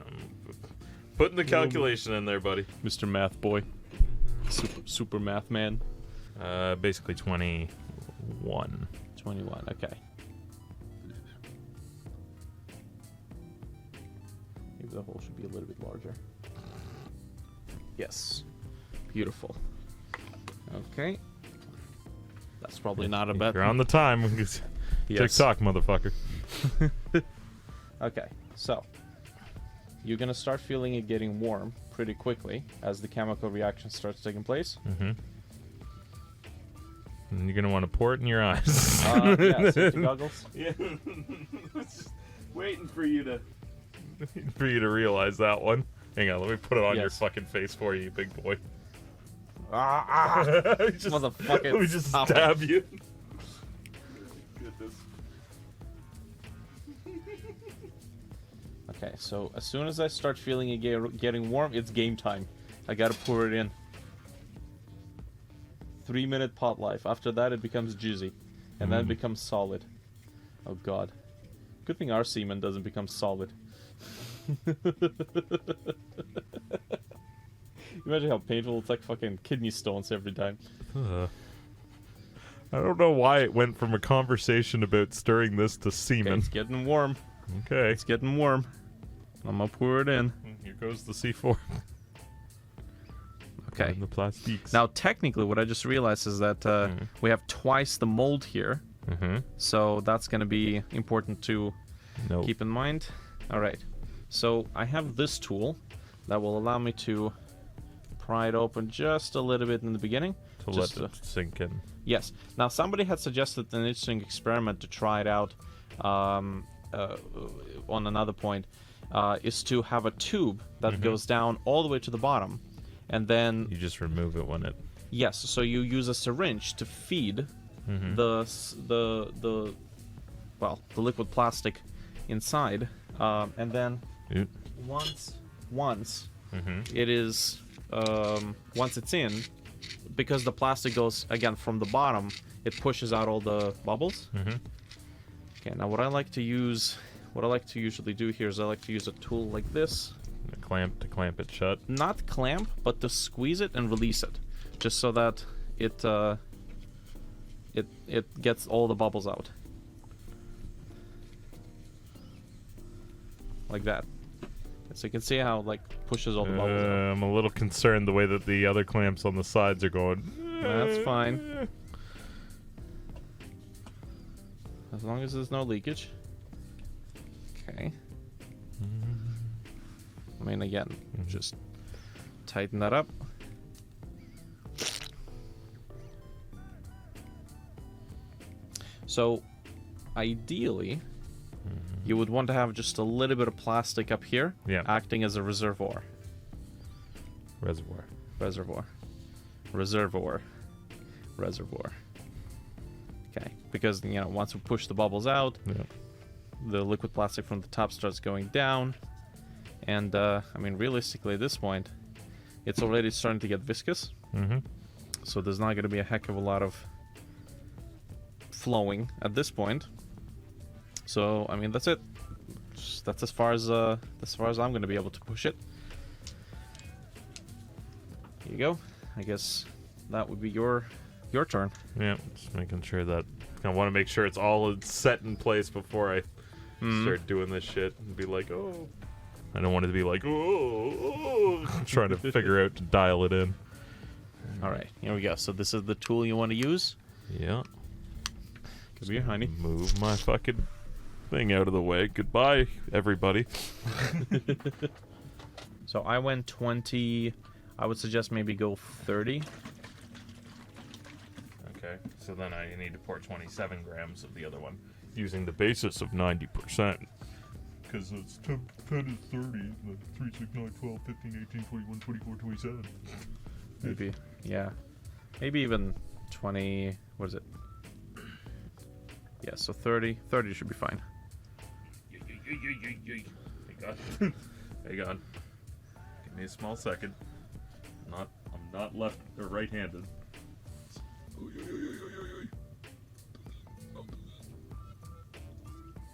Putting the calculation in there, buddy. Mr. Math Boy. Super Math Man. Basically 21. 21, okay. Maybe the hole should be a little bit larger. Yes. Beautiful. Okay. That's probably not a bad... You're on the time. Yes. TikTok, motherfucker. Okay, so you're gonna start feeling it getting warm pretty quickly as the chemical reaction starts taking place. Mm-hmm. And you're gonna want to pour it in your eyes. Yeah, safety goggles. Yeah. Just waiting for you to. For you to realize that one. Hang on, let me put it on your Yes. fucking face for you, big boy. Just, motherfucker. Let me just stop stab it. you. Goodness. Okay, so as soon as I start feeling it getting warm, it's game time. I gotta pour it in. 3-minute pot life. After that, it becomes juicy. And then it becomes solid. Oh god. Good thing our semen doesn't become solid. Imagine how painful it's like fucking kidney stones every time. I don't know why it went from a conversation about stirring this to Okay, semen. it's getting warm. Okay. It's getting warm. I'm gonna pour it in. Here goes the C4. Okay. And the plastiques. Now, technically, what I just realized is that we have twice the mold here. Mm-hmm. So that's going to be important to No. keep in mind. All right. So I have this tool that will allow me to pry it open just a little bit in the beginning. to just let it sink in. Yes. Now, somebody had suggested an interesting experiment to try it out on another point, is to have a tube that goes down all the way to the bottom. And then, You just remove it when it. yes, so you use a syringe to feed the liquid plastic inside, and then Oop. once it is once it's in, because the plastic goes again from the bottom, it pushes out all the bubbles. Okay, now what I like to usually do here is I like to use a tool like this. A clamp to clamp it shut. Not clamp, but to squeeze it and release it, just so that it gets all the bubbles out, like that. So you can see how it like pushes all the bubbles out. I'm a little concerned the way that the other clamps on the sides are going. That's fine, as long as there's no leakage. Okay. I mean, again, just tighten that up. So, ideally, you would want to have just a little bit of plastic up here, Yeah. acting as a reservoir. Reservoir. Okay, because once we push the bubbles out, Yeah. the liquid plastic from the top starts going down, and I mean, realistically, at this point, it's already starting to get viscous. So there's not going to be a heck of a lot of flowing at this point. So I mean, that's it. That's as far as I'm going to be able to push it. Here you go. I guess that would be your turn. Yeah, just making sure that I want to make sure it's all set in place before I start doing this shit and be like, oh, I don't want it to be like, oh, trying to figure out to dial it in. All right, here we go. So this is the tool you want to use. Yeah. Come here, honey. Move my fucking thing out of the way. Goodbye, everybody. So I went 20. I would suggest maybe go 30. Okay, so then I need to pour 27 grams of the other one using the basis of 90%. Because it's 10 is 30, 3, 6, 9, 12, 15, 18, 21, 24, 27. Maybe, yeah. Maybe even 20. What is it? Yeah, so 30. 30 should be fine. Hang on. Hang on. Give me a small second. I'm not left or right-handed.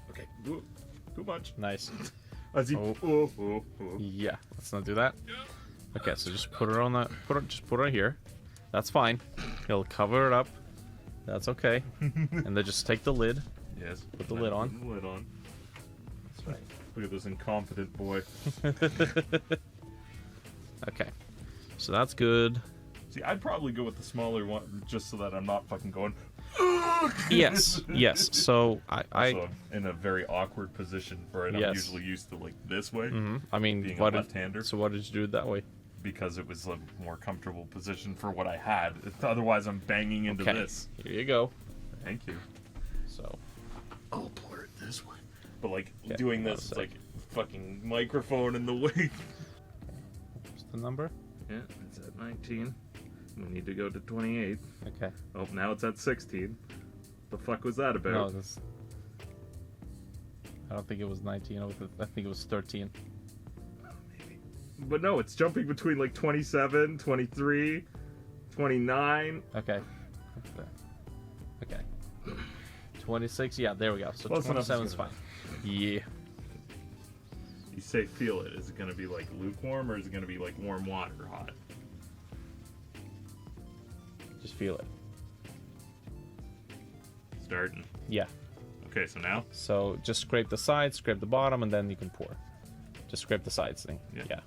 Okay, too much. Nice. As he, Oh. Yeah, let's not do that. Okay, so just put her on that. Just put her here. That's fine. He'll cover it up. That's okay. And then just take the lid. Yes. Put the lid on. Put the lid on. That's right. Look at this incompetent boy. Okay, so that's good. See, I'd probably go with the smaller one just so that I'm not fucking going. Yes. So I Also, I'm in a very awkward position for it. I'm Yes. usually used to like this way, I mean, being what a did, left-hander, so what did you do it that way? because it was a more comfortable position for what I had. Otherwise, I'm banging into Okay, this. here you go. Thank you. So I'll pour it this way. But like Okay, doing one this, sec. like fucking microphone in the way. what's the number? Yeah, it's at 19. We need to go to 28. Okay. Oh, now it's at 16. The fuck was that about? No, this. I don't think it was 19. I think it was 13. Maybe. But no, it's jumping between like 27, 23, 29. Okay. Okay. 26. Yeah, there we go. So Close enough is 27 is good fine. enough. Yeah. You say feel it. Is it going to be like lukewarm or is it going to be like warm water hot? Just feel it. Starting. Yeah. Okay, so now? So just scrape the sides, scrape the bottom, and then you can pour. Just scrape the sides thing. Yeah.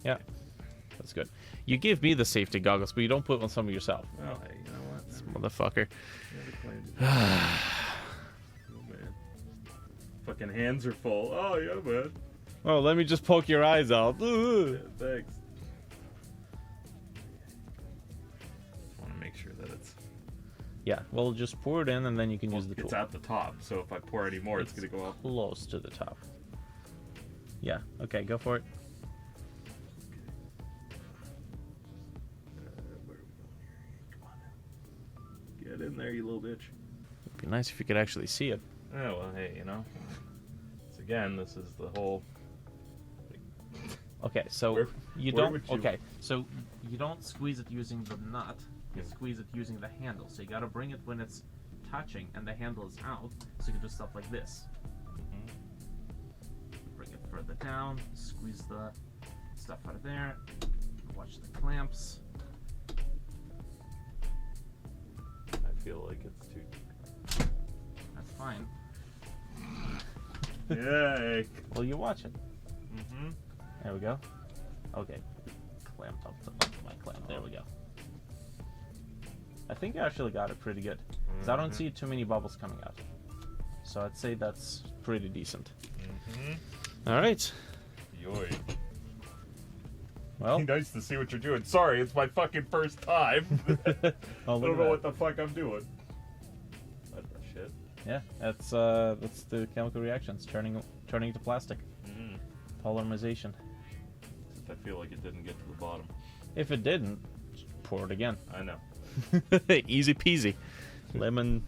Yeah. That's good. You give me the safety goggles, but you don't put on some of yourself. Well, hey, you know what? This motherfucker. Oh, man. Fucking hands are full. Oh, yeah, man. Oh, let me just poke your eyes out. Yeah, thanks. Just want to make sure that it's... Yeah, well, just pour it in, and then you can use the tool. It's at the top, so if I pour any more, it's going to go up. Close to the top. Yeah, okay, go for it. Get in there, you little bitch. It'd be nice if you could actually see it. Oh, well, hey, you know. So again, this is the whole... Okay, so Where you would don't. you- Okay, so you don't squeeze it using the nut. You Yeah. squeeze it using the handle. So you gotta bring it when it's touching and the handle is out. So you can do stuff like this. Bring it further down. Squeeze the stuff out of there. Watch the clamps. I feel like it's too... That's fine. Yay! Well, you watch it. Mm-hmm. There we go. Okay. Clamped up to my clamp. There we go. I think I actually got it pretty good. Because I don't see too many bubbles coming out. So I'd say that's pretty decent. Alright. Yoy. Well, Nice to see what you're doing. Sorry, it's my fucking first time. oh, I look at don't know what that. the fuck I'm doing. What the shit? Yeah, that's the chemical reactions turning to plastic. Polymerization. I feel like it didn't get to the bottom. If it didn't, just pour it again. I know. Easy peasy. Lemon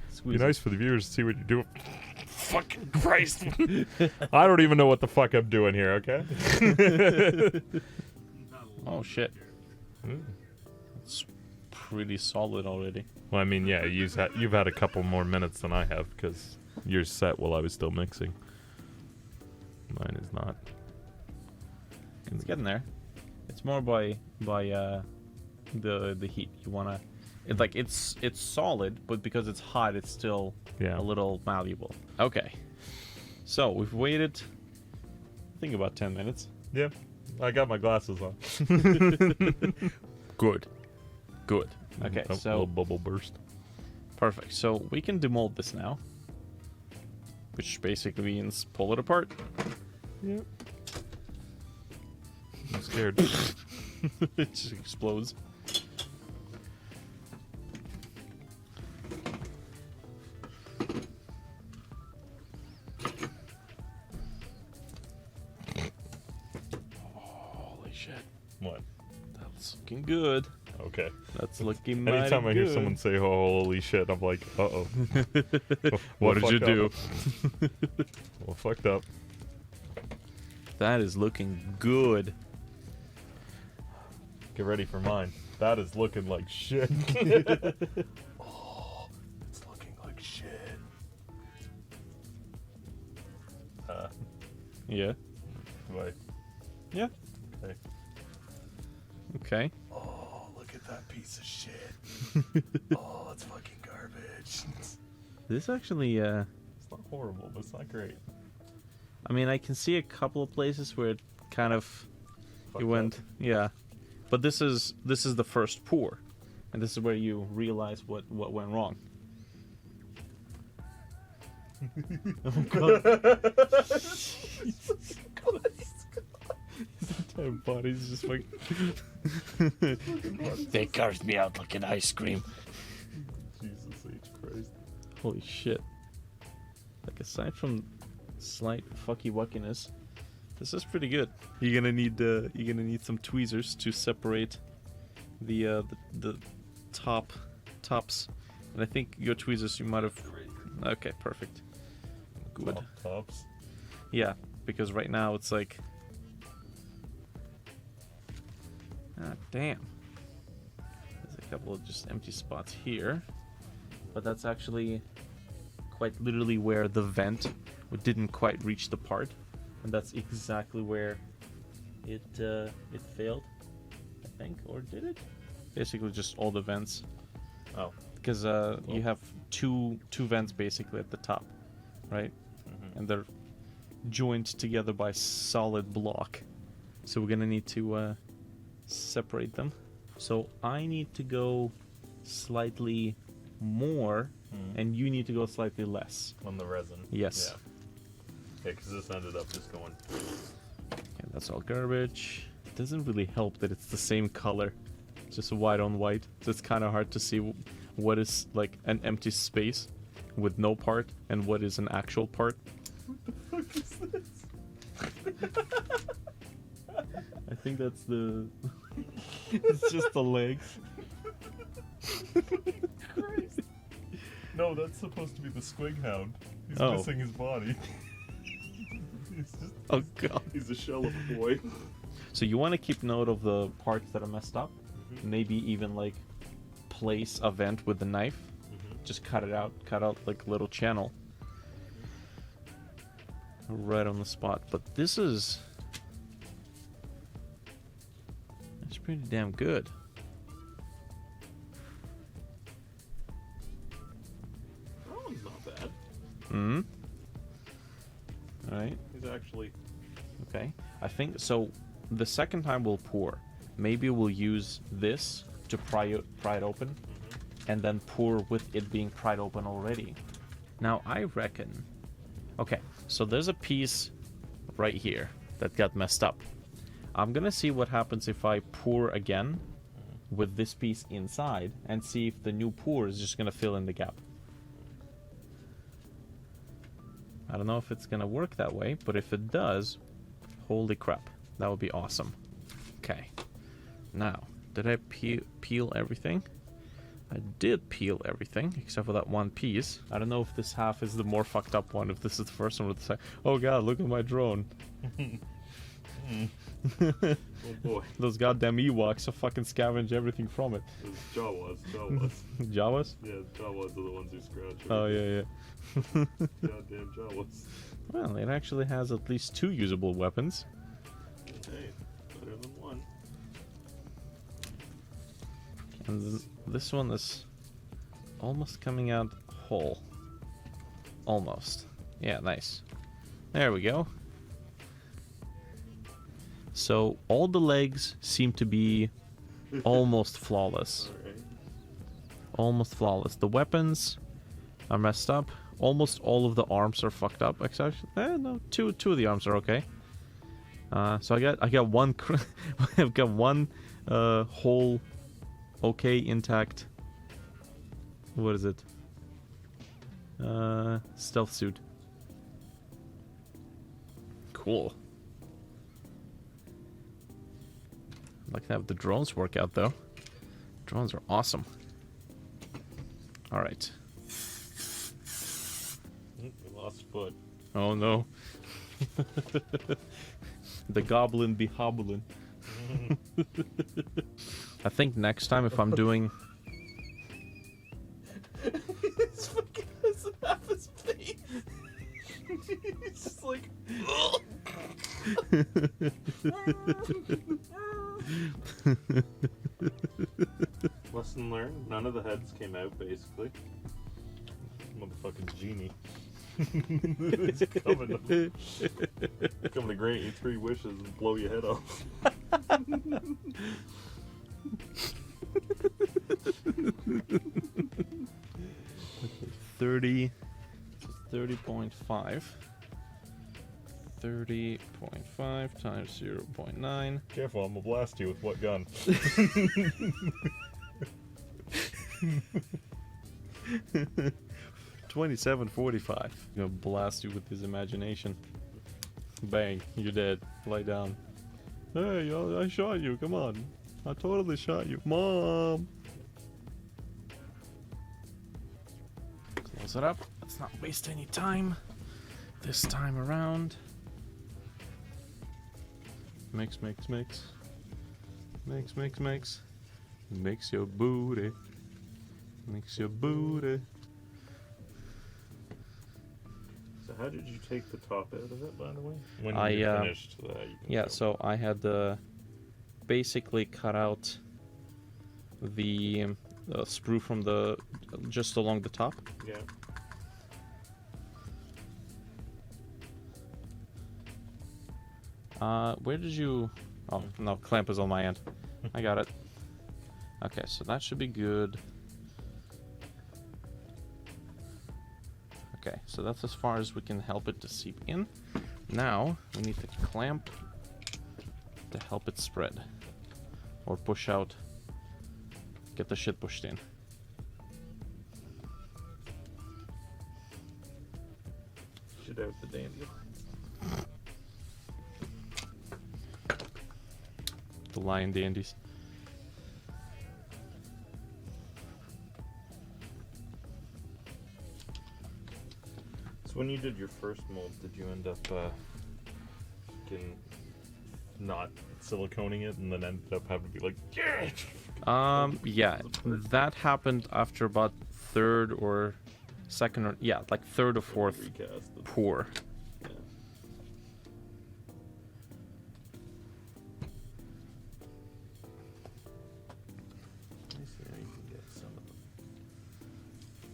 squeeze. Be nice for the viewers to see what you're doing. Fucking Christ! I don't even know what the fuck I'm doing here. Okay. Oh shit. It's pretty solid already. Well, I mean, yeah, you've had a couple more minutes than I have because yours set while I was still mixing. Mine is not. It's getting there. It's more by the heat. You wanna, it's solid, but because it's hot, it's still Yeah. a little malleable. Okay, so we've waited, I think about 10 minutes. Yeah, I got my glasses on. Good. Okay, A so little bubble burst. perfect. So we can demold this now, which basically means pull it apart. Yep. I'm scared. It just explodes. Holy shit. What? That's looking good. Okay. That's looking mighty Anytime I hear good. someone say "holy shit," I'm like, "Uh-oh." What did you do? Well, fucked up. That is looking good. Get ready for mine. That is looking like shit. Oh, it's looking like shit. Yeah. Wait. Yeah. Okay. Okay. Oh, look at that piece of shit. Oh, it's fucking garbage. This actually, It's not horrible, but it's not great. I mean, I can see a couple of places where it kind of Fucked it went, up. yeah. But this is the first pour, and this is where you realize what went wrong. Oh god! His entire body's just like. They carved me out like an ice cream. Jesus H. Christ. Holy shit! Like aside from slight fucky wuckiness, this is pretty good. You're gonna need some tweezers to separate the tops, and I think your tweezers you might have. Okay, perfect. Good. Tops. Yeah, because right now it's like. Ah, damn. There's a couple of just empty spots here, but that's actually quite literally where the vent didn't quite reach the part, and that's exactly where it failed, I think, or did it? Basically, just all the vents. Oh. Because you have two vents basically at the top, right? Mm-hmm. And they're joined together by solid block. So we're gonna need to separate them. So I need to go slightly more, and you need to go slightly less. On the resin. Yes. Yeah. Yeah, because this ended up just going. Okay, that's all garbage. It doesn't really help that it's the same color, just white on white. So it's kind of hard to see what is like an empty space with no part and what is an actual part. What the fuck is this? I think that's the. It's just the legs. Christ. No, that's supposed to be the squig hound. He's Oh. missing his body. He's just. Oh god. He's a shell of a boy. So you want to keep note of the parts that are messed up. Maybe even like place a vent with the knife. Just cut it out. Cut out like a little channel. Right on the spot. But this is. That's pretty damn good. That one's not bad. Hmm. Alright. He's actually. Okay. I think so. The second time we'll pour, maybe we'll use this to pry it open, and then pour with it being pried open already. Now I reckon. Okay, so there's a piece right here that got messed up. I'm gonna see what happens if I pour again with this piece inside and see if the new pour is just gonna fill in the gap. I don't know if it's gonna work that way, but if it does, holy crap, that would be awesome. Okay, now, did I peel everything? I did peel everything, except for that one piece. I don't know if this half is the more fucked up one, if this is the first one with the second. Oh god, look at my drone. Oh boy. Those goddamn Ewoks will fucking scavenge everything from it. It was Jawas. Jawas. Jawas? Yeah, Jawas are the ones who scratch. Oh, yeah, yeah. Goddamn Jawas. Well, it actually has at least 2 usable weapons. Hey, better than one. And this one is almost coming out whole. Almost. Yeah, nice. There we go. So all the legs seem to be almost flawless. Alright. Almost flawless. The weapons are messed up. Almost all of the arms are fucked up. Actually, no, two of the arms are okay. So I got one. I've got one whole, okay, intact. What is it? Stealth suit. Cool. I'd like to have the drones work out though. Drones are awesome. All right. We lost foot. Oh no. The goblin be hobbling. I think next time if I'm doing... His fucking doesn't have his face. He's just like. Lesson learned. None of the heads came out, basically. Motherfucking genie. It's coming to grant you 3 wishes and blow your head off. 30. 30.5. 30.5 times 0.9. Careful, I'm gonna blast you with what gun? 27.45. Gonna blast you with his imagination. Bang, you're dead. Lie down. Hey, I shot you. Come on. I totally shot you. Mom! Close it up. Let's not waste any time. This time around. Mix. Mix your booty. Mix your booty. So how did you take the top out of it, by the way? When I, you're finished, you can Yeah, show. so I had basically cut out the sprue from the just along the top. Yeah. Where did you? Oh no, clamp is on my end. I got it. Okay, so that should be good. Okay, so that's as far as we can help it to seep in. Now we need the clamp to help it spread or push out. Get the shit pushed in. Shit out the dandelion. The lion dandies. So when you did your first mold, did you end up Not siliconing it and then ended up having to be like, yeah! Yeah, that happened after about third or second or like third or fourth recast? pour. Yeah. Let me see how you can get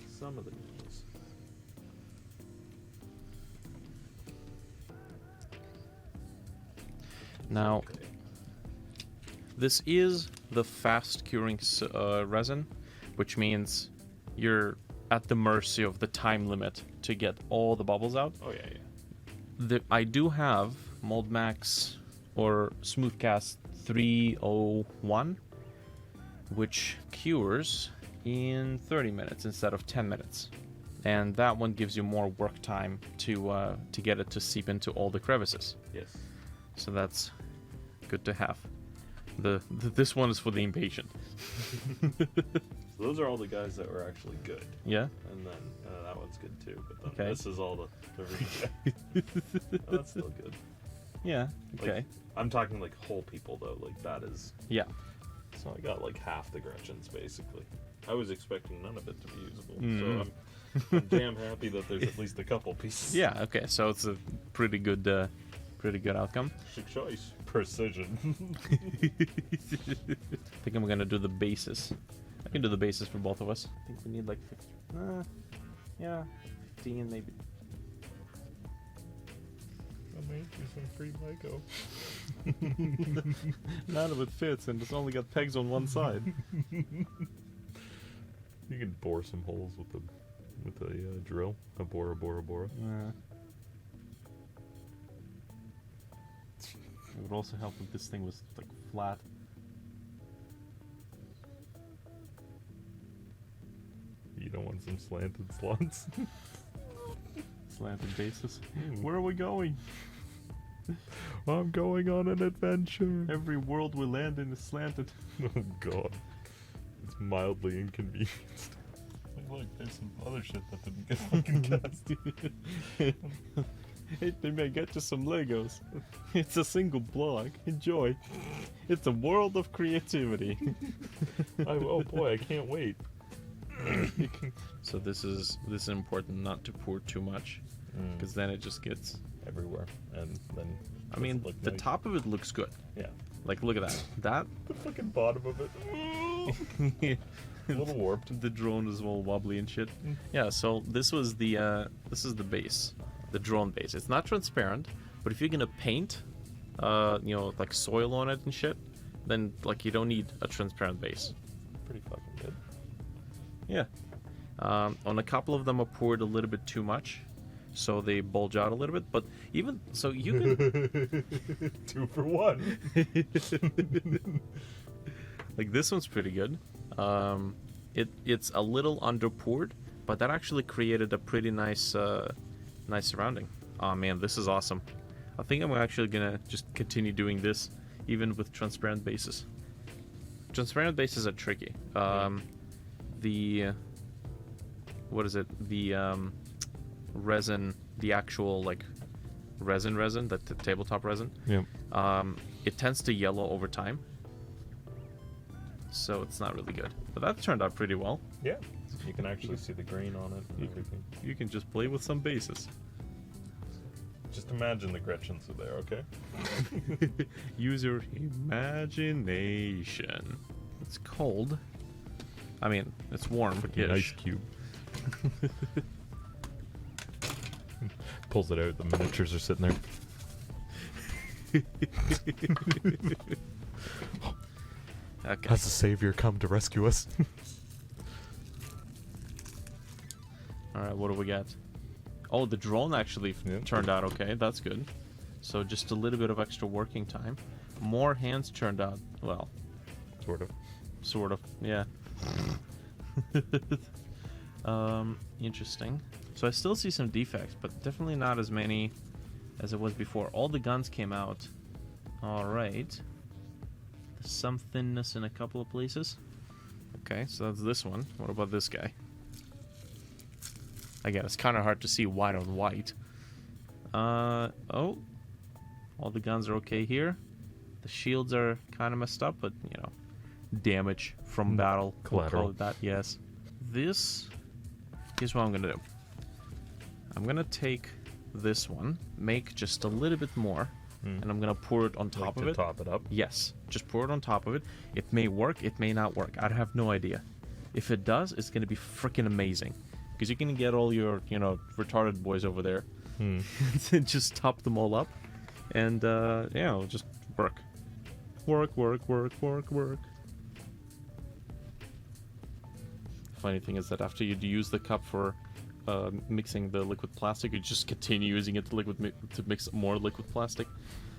some of the needles. Now, Okay. this is the fast curing resin, which means you're at the mercy of the time limit to get all the bubbles out. Oh yeah. I do have Mold Max or Smoothcast 301, which cures in 30 minutes instead of 10 minutes. And that one gives you more work time to get it to seep into all the crevices. Yes. So that's good to have. This one is for the impatient. So those are all the guys that were actually good, Yeah? and then that one's good too. But then Okay. this is all the reject. Oh, that's still good. Yeah, Like, okay. I'm talking like whole people though. Like that is. Yeah. So I got like half the Gretchins basically. I was expecting none of it to be usable, Mm. so I'm damn happy that there's at least a couple pieces. Yeah, okay. So it's a pretty good outcome. Choice. Precision. I think I'm gonna do the bases. I can do the bases for both of us. I think we need like 15 maybe. I made you some free Lego. None of it fits, and it's only got pegs on one side. You can bore some holes with a drill. A bora. It would also help if this thing was like flat. You don't want some slanted slots. Slanted bases. Where are we going? I'm going on an adventure. Every world we land in is slanted. Oh god. It's mildly inconvenienced. Look, there's some other shit that didn't get fucking cast. Hey, they may get you some Legos. It's a single block. Enjoy. It's a world of creativity. Oh boy, I can't wait. So this is important not to pour too much, because then it just gets Everywhere, and then I mean, look the nice. top of it looks good. Yeah. Like, look at that. That The fucking bottom of it. A little warped. the drone is all wobbly and shit. Yeah, so this was the this is the base, the drone base. It's not transparent, but if you're gonna paint, you know, like soil on it and shit, then like you don't need a transparent base. Pretty fucking good. Yeah. On a couple of them, I poured a little bit too much, so they bulge out a little bit. But even so, you can 2 for 1. like this one's pretty good. It's a little under poured, but that actually created a pretty nice nice surrounding. Oh man, this is awesome. I think I'm actually gonna just continue doing this even with transparent bases. Transparent bases are tricky. The what is it? The resin, the actual like resin, the tabletop resin. Yeah. It tends to yellow over time, so it's not really good. But that turned out pretty well. Yeah. You can actually see the grain on it and everything. You can just play with some bases. Just imagine the Gretchins are there, okay? Use your imagination. It's cold. I mean, it's warm. An ice cube. Pulls it out. The miniatures are sitting there. Okay. Has the savior come to rescue us? All right. What do we got? Oh, the drone actually Yeah. turned out okay. That's good. So just a little bit of extra working time. More hands turned out well. Sort of. Sort of. Yeah. Interesting. So I still see some defects, but definitely not as many as it was before. All the guns came out. All right. There's some thinness in a couple of places. Okay, so that's this one. What about this guy? Again, it's kind of hard to see white on white. Oh. All the guns are okay here. The shields are kind of messed up, but, you know, damage from battle. We'll Collateral. call it that, yes. This, here's what I'm going to do. I'm going to take this one, make just a little bit more, and I'm going to pour it on top Like of to it. top it up. Yes, just pour it on top of it. It may work, it may not work. I have no idea. If it does, it's going to be freaking amazing. Because you can get all your, you know, retarded boys over there and just top them all up. And, yeah, it'll just work. Work. Funny thing is that after you use the cup for mixing the liquid plastic, you just continue using it to mix more liquid plastic.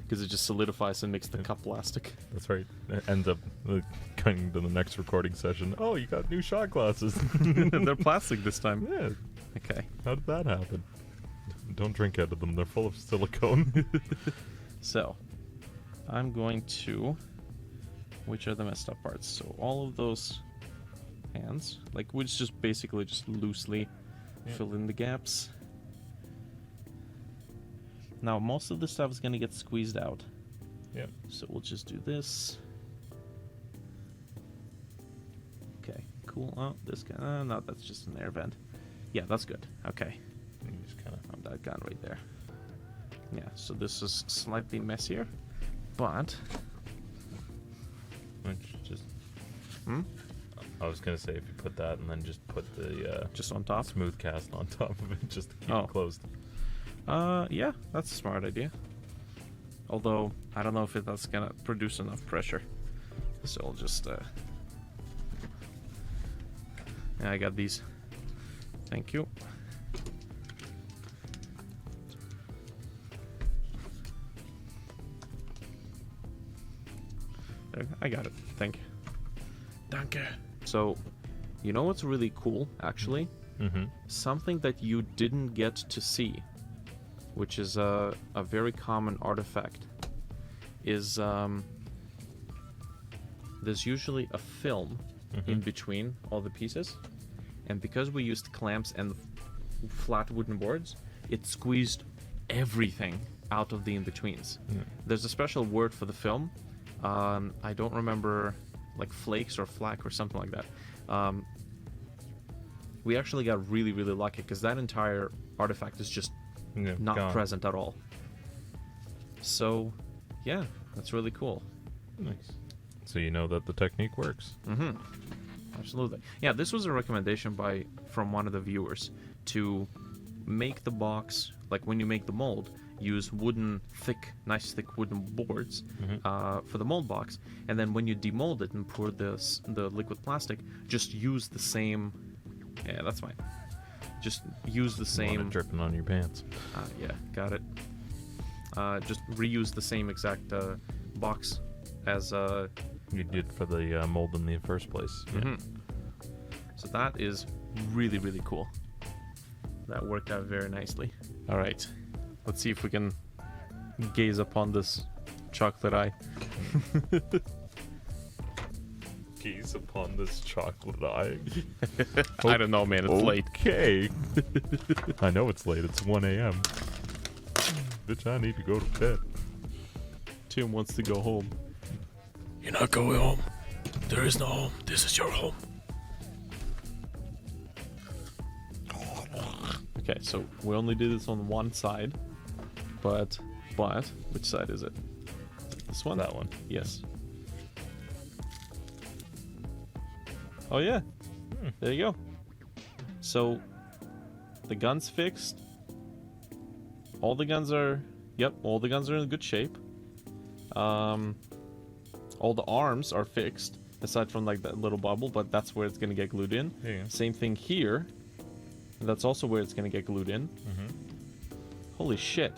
Because it just solidifies and makes the cup plastic. That's right. It ends up coming to the next recording session. Oh, you got new shot glasses. They're plastic this time. Yeah. Okay. How did that happen? Don't drink out of them. They're full of silicone. So, I'm going to... Which are the messed up parts? So all of those hands, like, which just basically just loosely fill in the gaps. Now, most of the stuff is going to get squeezed out. Yeah. So we'll just do this. Okay, cool. Oh, this guy. No, that's just an air vent. Yeah, that's good. Okay. You just kind of. That gun right there. Yeah, so this is slightly messier, but... Just. Hmm? I was gonna say if you put that and then just put the Just on top? smooth cast on top of it just to keep Oh. it closed. Yeah, that's a smart idea. Although, I don't know if that's gonna produce enough pressure. So I'll just, Yeah, I got these. Thank you. There, I got it. Thank you. Danke. So, you know what's really cool, actually? Mm-hmm. Something that you didn't get to see, which is a very common artifact, is there's usually a film in between all the pieces, and because we used clamps and flat wooden boards, it squeezed everything out of the in-betweens. There's a special word for the film. I don't remember, like flakes or flack or something like that. We actually got really, really lucky because that entire artifact is just Yeah, not gone. present at all. So, yeah, that's really cool. Nice. So you know that the technique works. Mm-hmm. Absolutely. Yeah, this was a recommendation from one of the viewers to make the box, like when you make the mold, use nice thick wooden boards for the mold box, and then when you demold it and pour the liquid plastic, just use the same. Yeah, that's fine. Just use the same. Want it dripping on your pants. Yeah, got it. Just reuse the same exact box as You did for the mold in the first place. Yeah. So that is really, really cool. That worked out very nicely. All right, let's see if we can gaze upon this chocolate eye. Gaze upon this chocolate eye. I don't know, man. It's late. Okay. I know it's late. It's 1 a.m. Bitch, I need to go to bed. Tim wants to go home. You're not going home. There is no home. This is your home. Okay, so we only did this on one side, but which side is it? This one? That one. Yes. Oh yeah. There you go. So the gun's fixed. All the guns are in good shape. All the arms are fixed, aside from like that little bubble, but that's where it's gonna get glued in. Yeah. Same thing here. And that's also where it's gonna get glued in. Holy shit.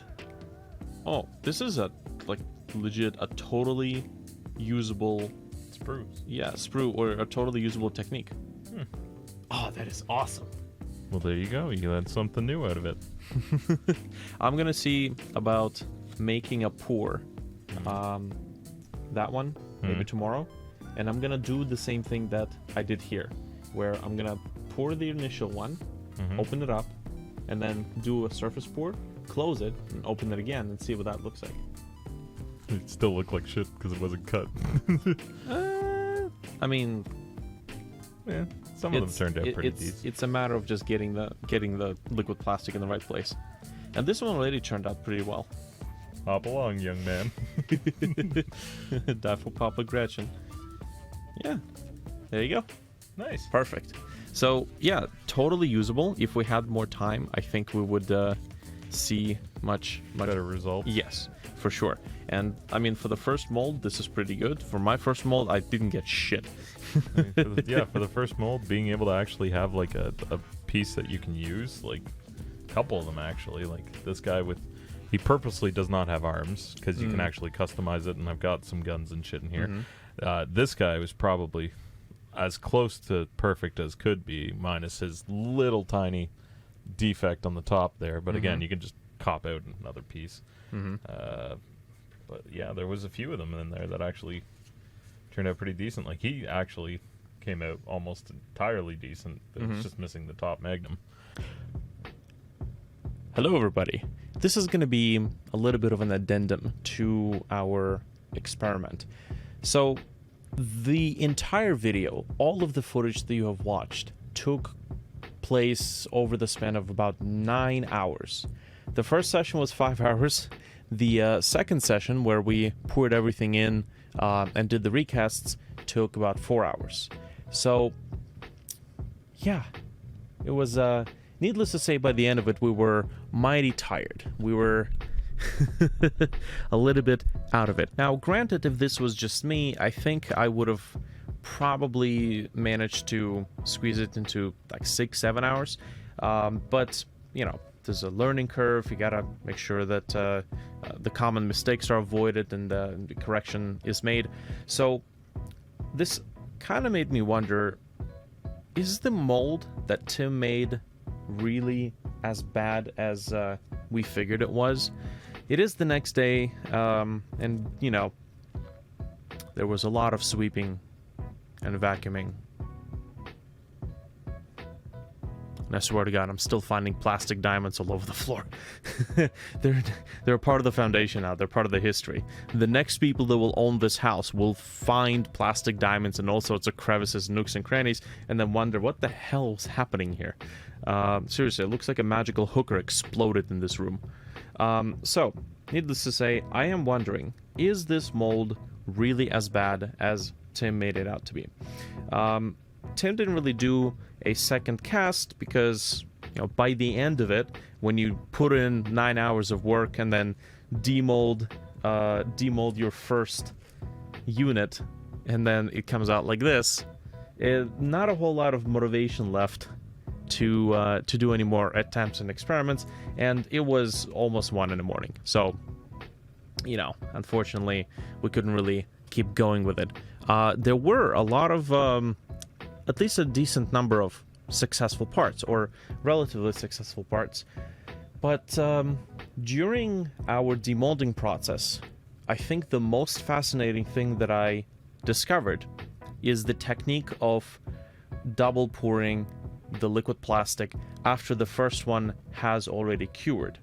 Oh, this is a totally usable Spruce. sprue, or a totally usable technique. Oh, that is awesome. Well, there you go. You had something new out of it. I'm gonna see about making a pour. That one, maybe tomorrow. And I'm gonna do the same thing that I did here, where I'm gonna pour the initial one, open it up, and then do a surface pour, close it, and open it again, and see what that looks like. It still looked like shit because it wasn't cut. I mean, Yeah, some of them turned out pretty decent. It's a matter of just getting the liquid plastic in the right place. And this one already turned out pretty well. Hop along, young man. Die for Papa Gretchin. Yeah, there you go. Nice. Perfect. So yeah, totally usable. If we had more time, I think we would see much Better results. Yes, for sure. And I mean, for the first mold, this is pretty good. For my first mold, I didn't get shit. For the first mold, being able to actually have like a piece that you can use, like a couple of them actually, like this guy he purposely does not have arms because you can actually customize it, and I've got some guns and shit in here. This guy was probably as close to perfect as could be, minus his little tiny defect on the top there, but again, you can just cop out another piece. But yeah, there was a few of them in there that actually turned out pretty decent. Like he actually came out almost entirely decent. It was just missing the top magnum. Hello, everybody. This is going to be a little bit of an addendum to our experiment. So, the entire video, all of the footage that you have watched, took place over the span of about 9 hours. The first session was 5 hours. The second session, where we poured everything in and did the recasts, took about 4 hours. So, yeah, it was... needless to say, by the end of it, we were mighty tired. We were a little bit out of it. Now, granted, if this was just me, I think I would have probably managed to squeeze it into like 6-7 hours. But, you know, there's a learning curve. You gotta make sure that the common mistakes are avoided and the correction is made. So this kind of made me wonder, is the mold that Tim made really as bad as we figured it was? It is the next day, and you know, there was a lot of sweeping and vacuuming. And I swear to God, I'm still finding plastic diamonds all over the floor. They're part of the foundation now. They're part of the history. The next people that will own this house will find plastic diamonds in all sorts of crevices, nooks, and crannies, and then wonder what the hell is happening here. Seriously, it looks like a magical hooker exploded in this room. So, needless to say, I am wondering, is this mold really as bad as Tim made it out to be? Tim didn't really do a second cast because, you know, by the end of it, when you put in 9 hours of work and then demold your first unit, and then it comes out like this, not a whole lot of motivation left to do any more attempts and experiments, and it was almost 1 in the morning. So, you know, unfortunately, we couldn't really keep going with it. There were a lot of, at least a decent number of successful parts, or relatively successful parts. But during our demolding process, I think the most fascinating thing that I discovered is the technique of double pouring the liquid plastic after the first one has already cured.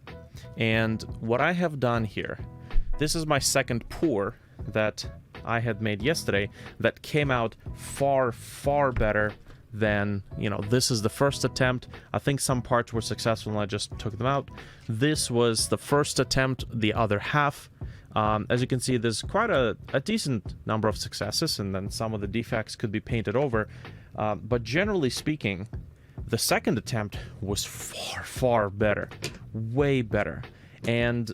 And what I have done here, this is my second pour that I had made yesterday that came out far, far better than, you know, this is the first attempt. I think some parts were successful and I just took them out. This was the first attempt, the other half. As you can see, there's quite a decent number of successes, and then some of the defects could be painted over. But generally speaking, the second attempt was far, far better. Way better. And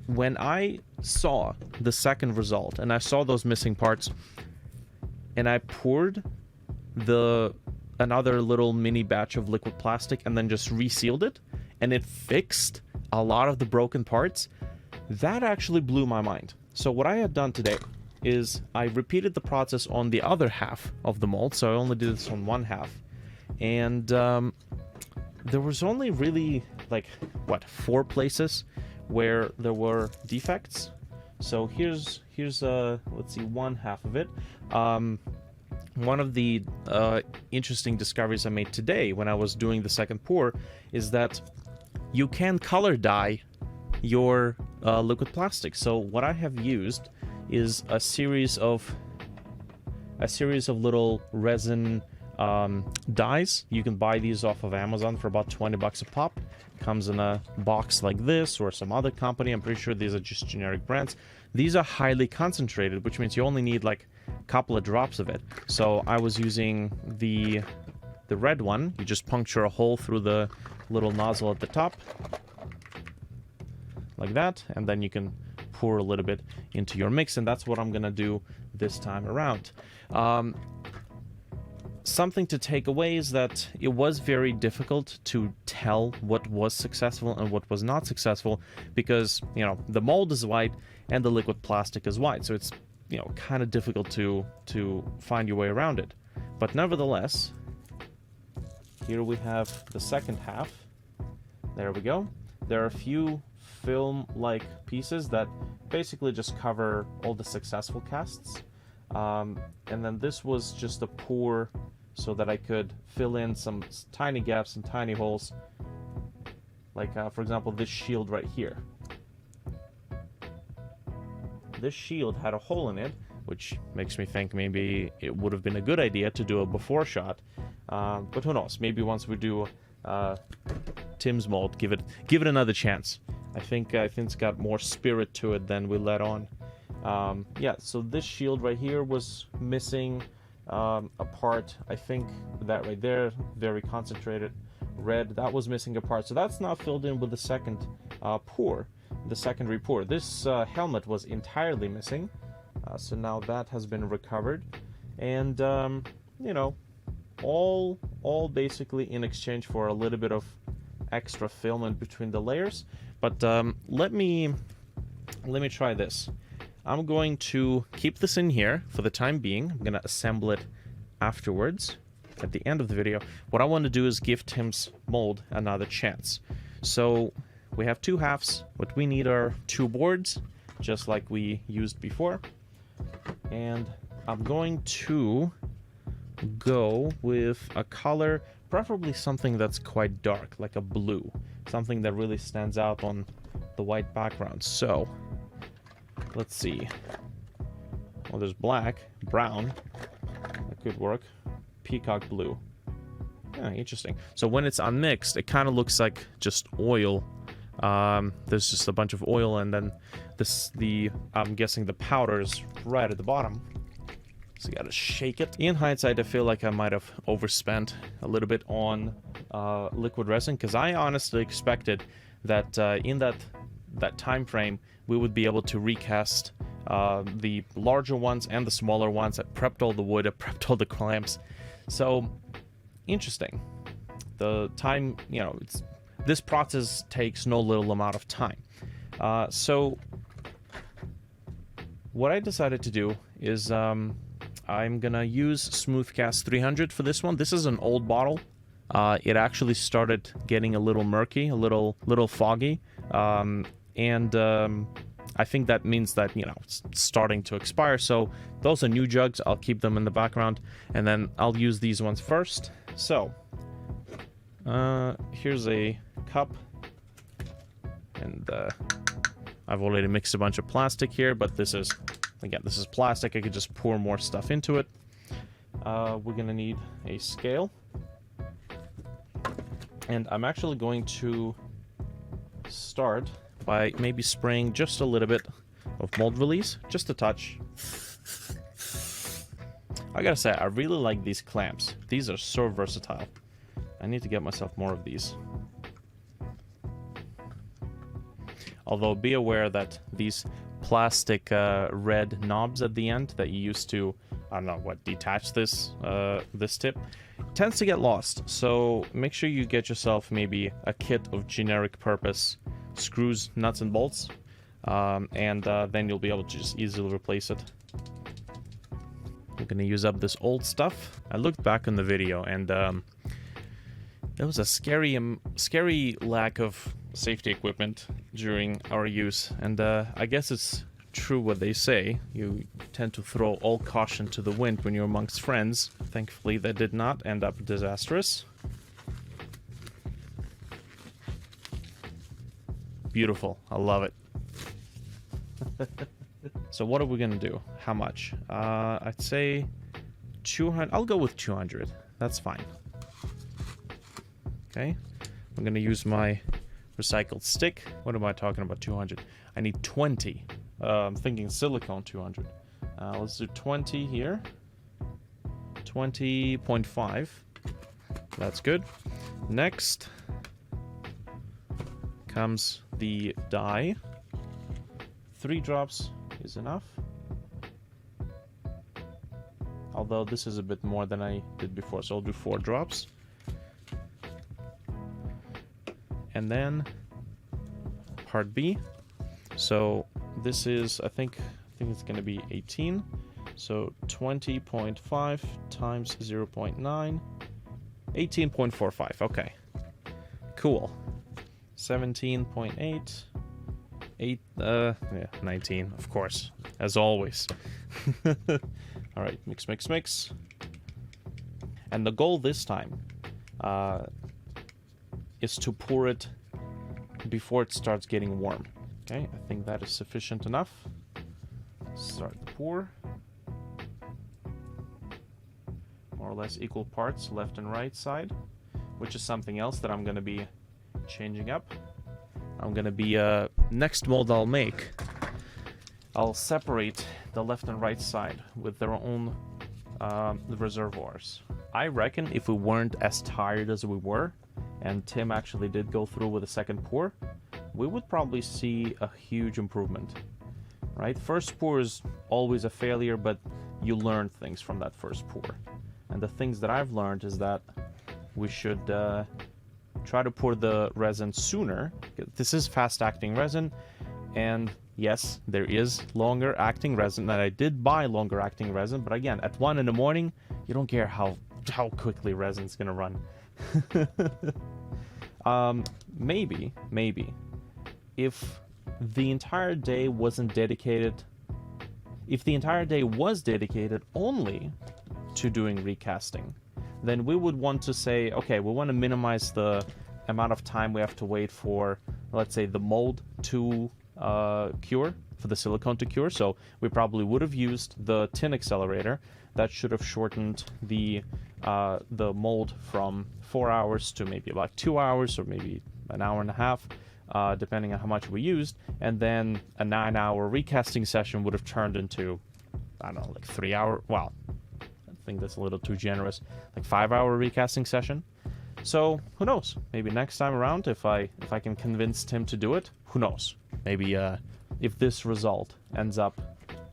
when I saw the second result, and I saw those missing parts, and I poured another little mini batch of liquid plastic and then just resealed it, and it fixed a lot of the broken parts, that actually blew my mind. So what I had done today is I repeated the process on the other half of the mold, so I only did this on one half, and there was only really, like, what, 4 places where there were defects. So here's let's see, one half of it. One of the interesting discoveries I made today when I was doing the second pour is that you can color dye your liquid plastic. So what I have used is a series of little resin dyes. You can buy these off of Amazon for about 20 bucks a pop. Comes in a box like this or some other company. I'm pretty sure these are just generic brands. These are highly concentrated, which means you only need like a couple of drops of it. So I was using the red one. You just puncture a hole through the little nozzle at the top like that, and then you can pour a little bit into your mix, and that's what I'm gonna do this time around. Something to take away is that it was very difficult to tell what was successful and what was not successful because, you know, the mold is white and the liquid plastic is white, so it's, you know, kind of difficult to find your way around it. But nevertheless, here we have the second half. There we go. There are a few film-like pieces that basically just cover all the successful casts. And then this was just a pour so that I could fill in some tiny gaps and tiny holes. Like, for example, this shield right here. This shield had a hole in it, which makes me think maybe it would have been a good idea to do a before shot. But who knows? Maybe once we do Tim's mold, give it another chance. I think it's got more spirit to it than we let on. Yeah, so this shield right here was missing a part. I think that right there, very concentrated red, that was missing a part. So that's now filled in with the second pour, the secondary pour. This helmet was entirely missing, so now that has been recovered. And, you know, all basically in exchange for a little bit of extra film in between the layers. But let me try this. I'm going to keep this in here for the time being. I'm going to assemble it afterwards at the end of the video. What I want to do is give Tim's mold another chance. So we have 2 halves. What we need are 2 boards, just like we used before. And I'm going to go with a color, preferably something that's quite dark, like a blue. Something that really stands out on the white background. So let's see. Well, there's black, brown. That could work. Peacock blue. Yeah, interesting. So when it's unmixed, it kind of looks like just oil There's just a bunch of oil, and then I'm guessing the powder is right at the bottom. So you gotta shake it. In hindsight, I feel like I might have overspent a little bit on liquid resin, because I honestly expected that in that time frame we would be able to recast the larger ones and the smaller ones. I prepped all the wood, I prepped all the clamps. So interesting. The time, this process takes no little amount of time. So what I decided to do is I'm gonna use Smoothcast 300 for this one. This is an old bottle. It actually started getting a little murky, a little foggy, and I think that means that, it's starting to expire. So those are new jugs. I'll keep them in the background, and then I'll use these ones first. So here's a cup, and I've already mixed a bunch of plastic here, but this is plastic. I could just pour more stuff into it. We're gonna need a scale, and I'm actually going to start by maybe spraying just a little bit of mold release, just a touch. I gotta say, I really like these clamps. These are so versatile. I need to get myself more of these. Although be aware that these plastic red knobs at the end that you use to, I don't know what, detach this tip, tends to get lost. So make sure you get yourself maybe a kit of generic purpose screws, nuts, and bolts, and then you'll be able to just easily replace it. We're gonna use up this old stuff. I looked back on the video, and there was a scary lack of safety equipment during our use, and I guess it's true what they say. You tend to throw all caution to the wind when you're amongst friends. Thankfully, that did not end up disastrous. Beautiful. I love it. So what are we gonna do? How much? I'd say 200. I'll go with 200. That's fine. Okay. I'm gonna use my recycled stick. What am I talking about? 200. I need 20. I'm thinking silicone 200. Let's do 20 here. 20.5. That's good. Next comes the dye. 3 drops is enough. Although this is a bit more than I did before, so I'll do 4 drops. And then part B. So this is, I think it's going to be 18. So 20.5 times 0.9. 18.45. Okay. Cool. 17.8. 19, of course, as always. All right, mix. And the goal this time is to pour it before it starts getting warm. Okay, I think that is sufficient enough. Start the pour. More or less equal parts, left and right side, which is something else that I'm going to be changing up. I'm going to be, next mold I'll make, I'll separate the left and right side with their own reservoirs. I reckon if we weren't as tired as we were, and Tim actually did go through with a second pour, we would probably see a huge improvement, right? First pour is always a failure, but you learn things from that first pour. And the things that I've learned is that we should try to pour the resin sooner. This is fast-acting resin, and yes, there is longer-acting resin, and I did buy longer-acting resin, but again, at 1 in the morning, you don't care how quickly resin's gonna run. Maybe, if the entire day wasn't dedicated, if the entire day was dedicated only to doing recasting, then we would want to say, okay, we want to minimize the amount of time we have to wait for, let's say, the mold to cure, for the silicone to cure. So we probably would have used the tin accelerator. That should have shortened the mold from 4 hours to maybe about 2 hours, or maybe an hour and a half. depending on how much we used, and then a 9-hour recasting session would have turned into, I don't know, like 3-hour. Well, I think that's a little too generous. Like 5-hour recasting session. So who knows? Maybe next time around, if I can convince Tim to do it, who knows? Maybe if this result ends up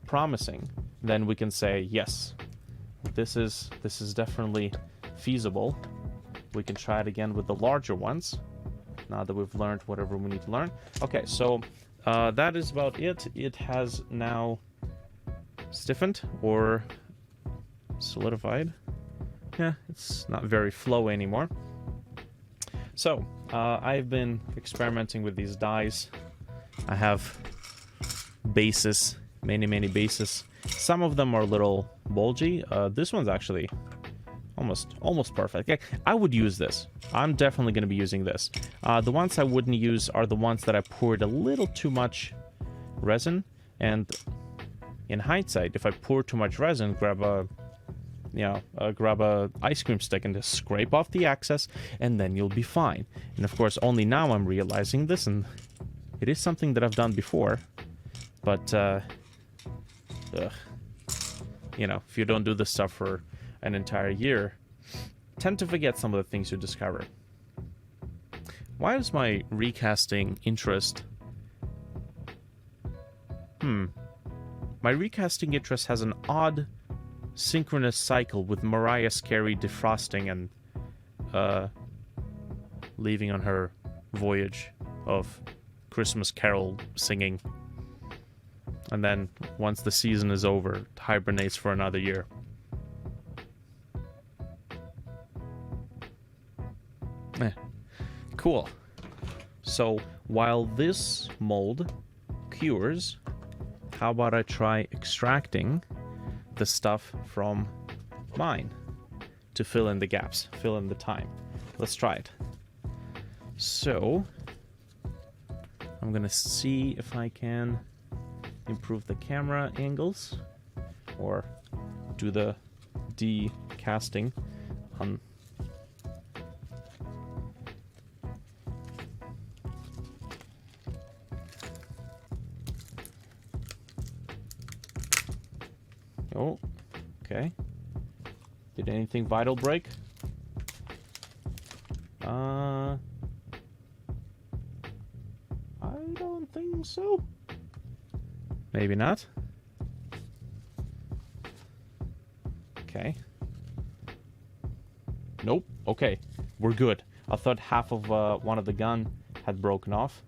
promising, then we can say yes, this is definitely feasible. We can try it again with the larger ones. Now that we've learned whatever we need to learn. Okay, so that is about it. It has now stiffened or solidified. Yeah, it's not very flowy anymore. So, I've been experimenting with these dies. I have bases, many bases. Some of them are a little bulgy. This one's actually almost perfect. Okay, I would use this. I'm definitely going to be using this. The ones I wouldn't use are the ones that I poured a little too much resin. And in hindsight, if I pour too much resin, grab a ice cream stick and just scrape off the excess, and then you'll be fine. And of course, only now I'm realizing this, and it is something that I've done before. But, you know, if you don't do this stuff for an entire year, tend to forget some of the things you discover. Why is my recasting interest? My recasting interest has an odd synchronous cycle with Mariah Carey defrosting and leaving on her voyage of Christmas carol singing, and then once the season is over, hibernates for another year. Cool. So while this mold cures, how about I try extracting the stuff from mine to fill in the gaps, fill in the time. Let's try it. So I'm gonna see if I can improve the camera angles or do the decasting on. Oh, okay. Did anything vital break? I don't think so. Maybe not. Okay. Nope. Okay. We're good. I thought half of one of the gun had broken off.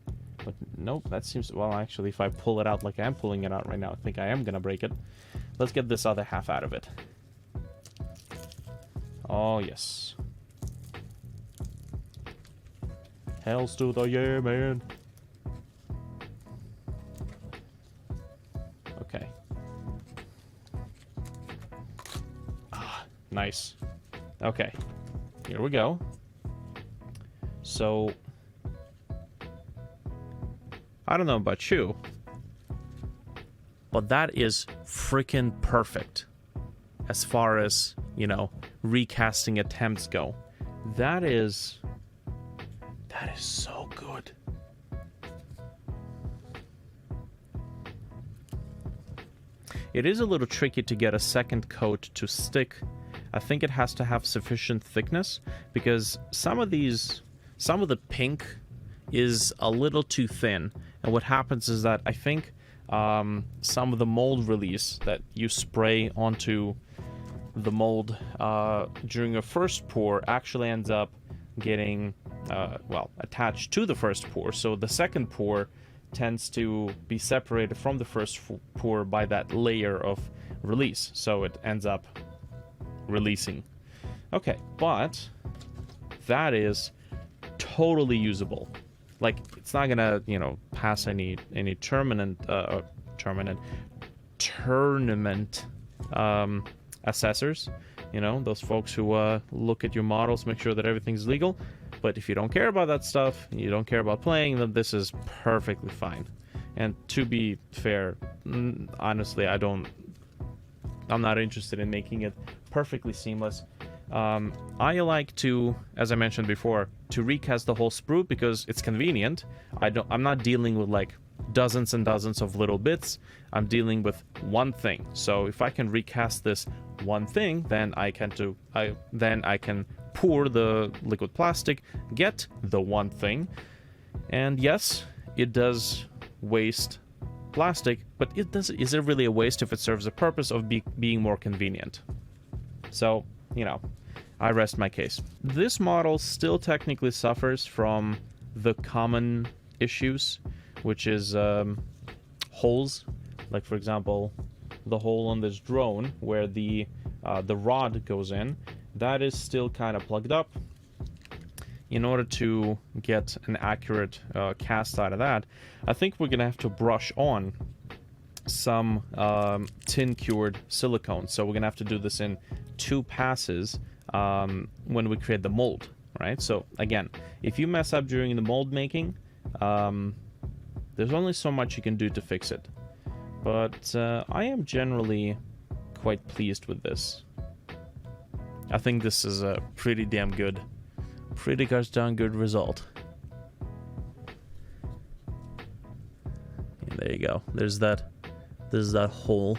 But nope, that seems... Well, actually, if I pull it out like I am pulling it out right now, I think I am gonna break it. Let's get this other half out of it. Oh, yes. Hells to the yeah, man. Okay. Ah, nice. Okay. Here we go. So... I don't know about you, but that is freaking perfect as far as, you know, recasting attempts go. That is so good. It is a little tricky to get a second coat to stick. I think it has to have sufficient thickness because some of the pink is a little too thin. And what happens is that I think some of the mold release that you spray onto the mold during a first pour actually ends up getting, attached to the first pour. So the second pour tends to be separated from the first pour by that layer of release. So it ends up releasing. Okay, but that is totally usable. Like, it's not gonna, you know, pass any tournament assessors, you know, those folks who look at your models, make sure that everything's legal. But if you don't care about that stuff, you don't care about playing, then this is perfectly fine. And to be fair, honestly, I'm not interested in making it perfectly seamless. I like to, as I mentioned before, to recast the whole sprue because it's convenient. I'm not dealing with like dozens and dozens of little bits. I'm dealing with one thing. So if I can recast this one thing, then I can pour the liquid plastic, get the one thing, and yes, it does waste plastic, but is it really a waste if it serves the purpose of being more convenient? So, you know, I rest my case. This model still technically suffers from the common issues, which is holes. Like, for example, the hole on this drone where the rod goes in, that is still kind of plugged up. In order to get an accurate cast out of that, I think we're gonna have to brush on some tin cured silicone. So we're gonna have to do this in 2 passes when we create the mold, right? So again, if you mess up during the mold making, there's only so much you can do to fix it. But I am generally quite pleased with this. I think this is a pretty damn good, pretty gosh darn good result. And there you go. There's that hole.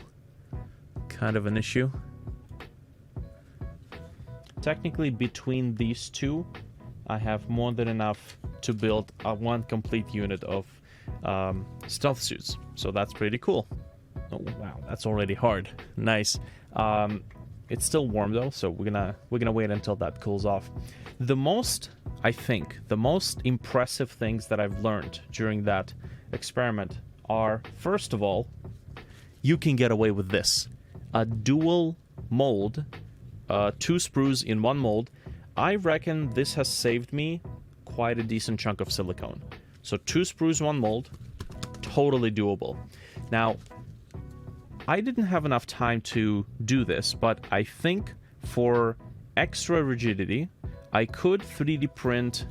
Kind of an issue. Technically, between these two, I have more than enough to build one complete unit of stealth suits. So that's pretty cool. Oh wow, that's already hard. Nice. It's still warm though, so we're gonna wait until that cools off. I think the most impressive things that I've learned during that experiment are, first of all, you can get away with this. A dual mold, 2 sprues in one mold. I reckon this has saved me quite a decent chunk of silicone. So 2 sprues, 1 mold, totally doable. Now, I didn't have enough time to do this, but I think for extra rigidity, I could 3D print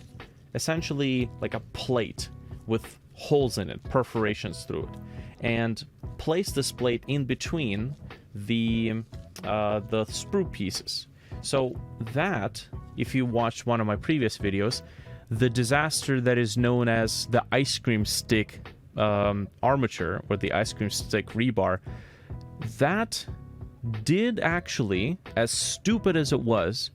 essentially like a plate with holes in it, perforations through it, and place this plate in between the sprue pieces. So that, if you watched one of my previous videos, the disaster that is known as the ice cream stick armature, or the ice cream stick rebar, that did actually, as stupid as it was,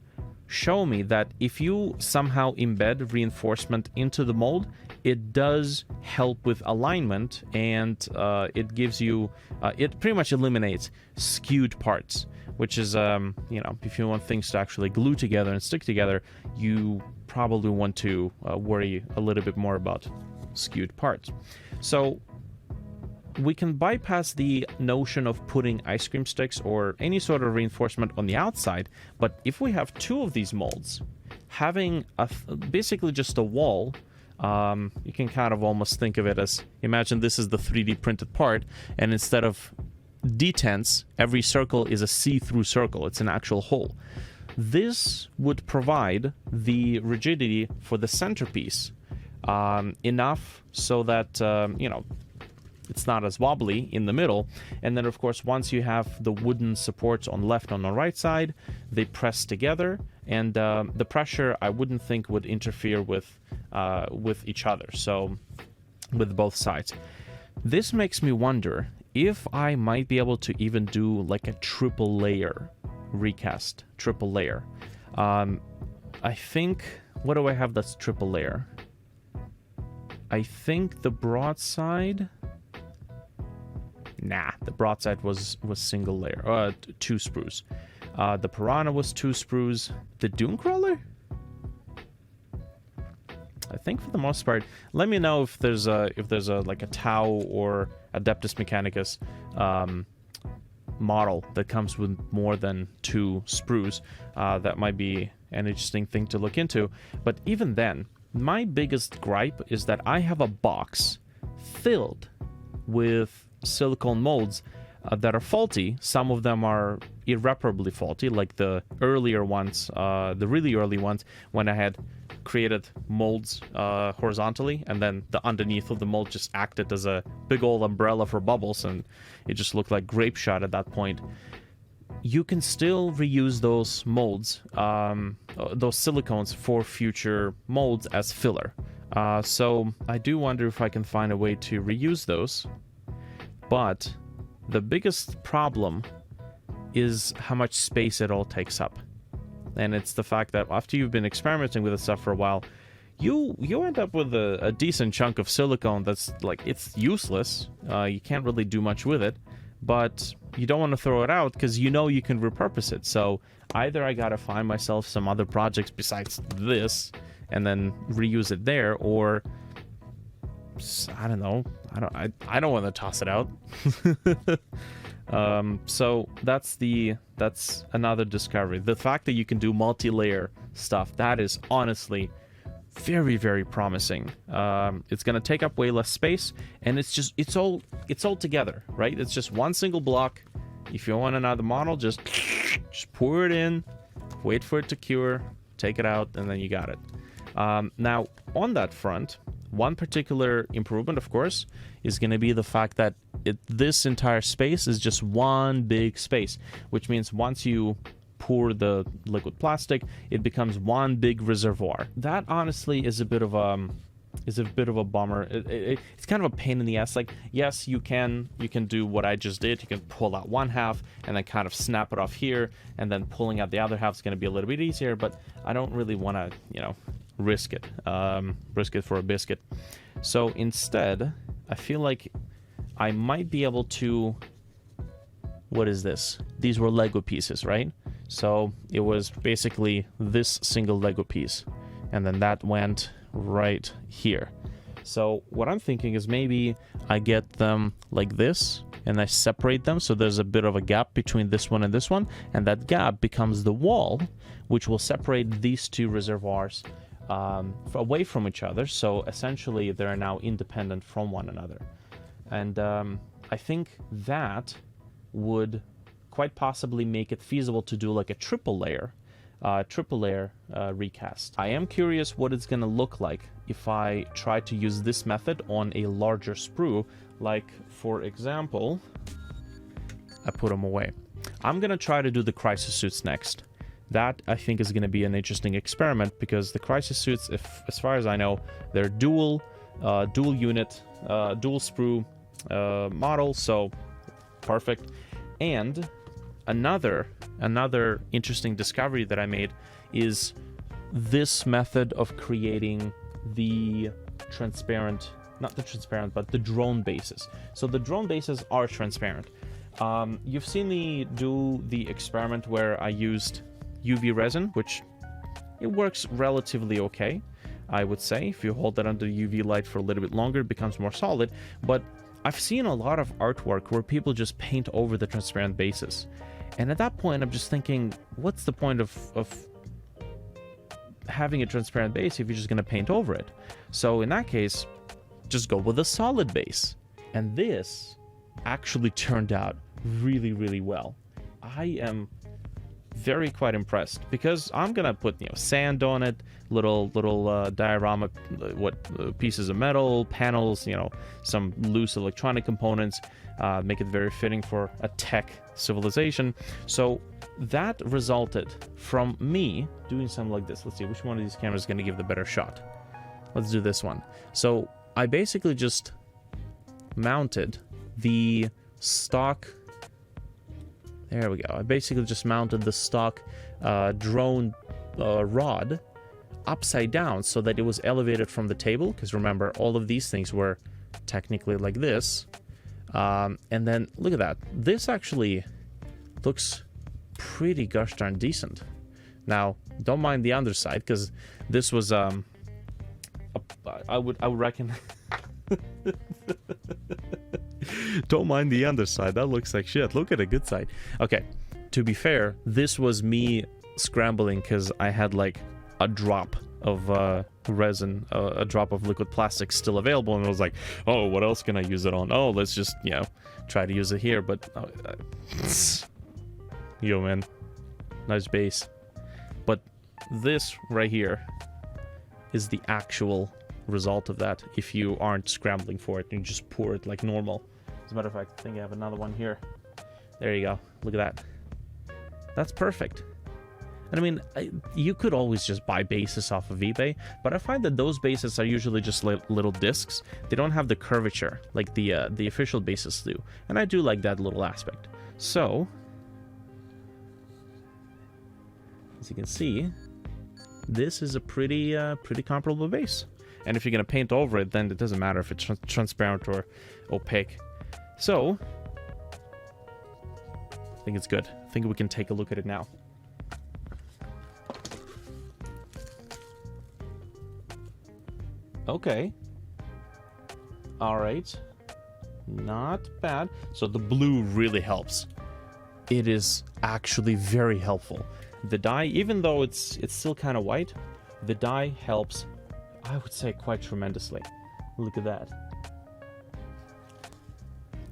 show me that if you somehow embed reinforcement into the mold, it does help with alignment, and it gives you, it pretty much eliminates skewed parts, which is, you know, if you want things to actually glue together and stick together, you probably want to worry a little bit more about skewed parts. So we can bypass the notion of putting ice cream sticks or any sort of reinforcement on the outside, but if we have 2 of these molds, having basically just a wall, you can kind of almost think of it as, imagine this is the 3D printed part, and instead of detents, every circle is a see-through circle. It's an actual hole. This would provide the rigidity for the centerpiece enough so that, you know, it's not as wobbly in the middle. And then, of course, once you have the wooden supports on the left and on the right side, they press together, and the pressure, I wouldn't think, would interfere with each other, so with both sides. This makes me wonder if I might be able to even do like a triple layer recast, triple layer. I think, what do I have that's triple layer? I think the broadside. Nah, the broadside was single layer, 2 sprues. The Piranha was 2 sprues. The Dunecrawler? I think for the most part. Let me know if there's a like a Tau or Adeptus Mechanicus model that comes with more than 2 sprues. That might be an interesting thing to look into. But even then, my biggest gripe is that I have a box filled with silicone molds that are faulty. Some of them are irreparably faulty, like the earlier ones, the really early ones, when I had created molds horizontally, and then the underneath of the mold just acted as a big old umbrella for bubbles, and it just looked like grape shot at that point. you can still reuse those molds, those silicones for future molds as filler. So I do wonder if I can find a way to reuse those. But the biggest problem is how much space it all takes up. And it's the fact that after you've been experimenting with this stuff for a while, you end up with a decent chunk of silicone that's like, it's useless. You can't really do much with it, but you don't want to throw it out because you know you can repurpose it. So either I gotta find myself some other projects besides this and then reuse it there, or I don't know. I don't want to toss it out. So that's another discovery. The fact that you can do multi-layer stuff, that is honestly very, very promising. It's gonna take up way less space, and it's all together, right? It's just one single block. If you want another model, just pour it in, wait for it to cure, take it out, and then you got it. Now, on that front, one particular improvement, of course, is going to be the fact that this entire space is just one big space, which means once you pour the liquid plastic, it becomes one big reservoir. That honestly is a bit of a bummer. It's kind of a pain in the ass. Like, yes, you can do what I just did. You can pull out one half and then kind of snap it off here, and then pulling out the other half is going to be a little bit easier. But I don't really want to, risk it for a biscuit. So instead, I feel like I might be able to. What is this? These were Lego pieces, right? So it was basically this single Lego piece, and then that went right here. So what I'm thinking is maybe I get them like this and I separate them so there's a bit of a gap between this one, and that gap becomes the wall, which will separate these two reservoirs away from each other. So essentially they're now independent from one another. And I think that would quite possibly make it feasible to do like a triple layer recast. I am curious what it's going to look like if I try to use this method on a larger sprue. Like, for example, I put them away. I'm going to try to do the crisis suits next. That, I think, is going to be an interesting experiment, because the crisis suits, as far as I know, they're dual unit, dual sprue model, so perfect. And another interesting discovery that I made is this method of creating the transparent, not the transparent, but the drone bases. So the drone bases are transparent. You've seen me do the experiment where I used UV resin, which it works relatively okay, I would say. If you hold that under UV light for a little bit longer, it becomes more solid. But I've seen a lot of artwork where people just paint over the transparent bases. And at that point, I'm just thinking, what's the point of having a transparent base if you're just going to paint over it? So in that case, just go with a solid base. And this actually turned out really, really well. I am quite impressed, because I'm gonna put sand on it, little diorama, pieces of metal, panels, some loose electronic components, make it very fitting for a tech civilization. So that resulted from me doing something like this. Let's see which one of these cameras is going to give the better shot. Let's do this one. So I basically just mounted the stock. There we go. I basically just mounted the stock drone rod upside down so that it was elevated from the table, because remember, all of these things were technically like this. And then look at that. This actually looks pretty gosh darn decent. Now, don't mind the underside, because this was I would reckon. Don't mind the underside. That looks like shit. Look at the good side. Okay, to be fair, this was me scrambling because I had like a drop of resin, a drop of liquid plastic still available, and I was like, oh, what else can I use it on? Oh, let's just try to use it here. But yo, man, nice base. But this right here is the actual result of that, if you aren't scrambling for it and you just pour it like normal. As a matter of fact, I think I have another one here. There you go. Look at that. That's perfect. And I mean, you could always just buy bases off of eBay, but I find that those bases are usually just little discs. They don't have the curvature like the official bases do, and I do like that little aspect. So, as you can see, this is a pretty comparable base. And if you're gonna paint over it, then it doesn't matter if it's transparent or opaque. So, I think it's good. I think we can take a look at it now. Okay. Alright. Not bad. So the blue really helps. It is actually very helpful. The dye, even though it's still kind of white, the dye helps, I would say, quite tremendously. Look at that.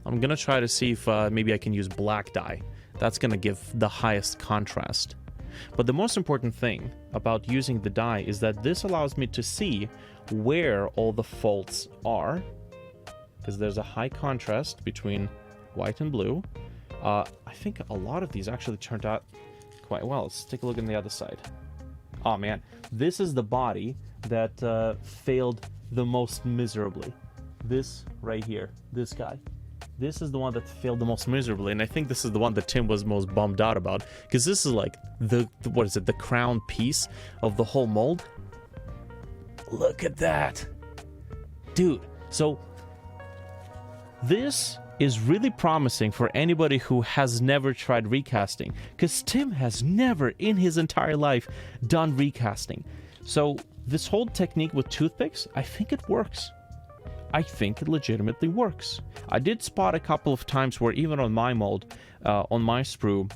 I'm gonna try to see if maybe I can use black dye. That's gonna give the highest contrast. But the most important thing about using the dye is that this allows me to see where all the faults are, because there's a high contrast between white and blue. I think a lot of these actually turned out quite well. Let's take a look on the other side. Oh man, this is the body that failed the most miserably. This right here, this guy. This is the one that failed the most miserably, and I think this is the one that Tim was most bummed out about, because this is like the what is it, the crown piece of the whole mold. Look at that, dude. So this is really promising for anybody who has never tried recasting, because Tim has never in his entire life done recasting. So this whole technique with toothpicks, I think it works. I think it legitimately works. I did spot a couple of times where even on my mold, on my sprue,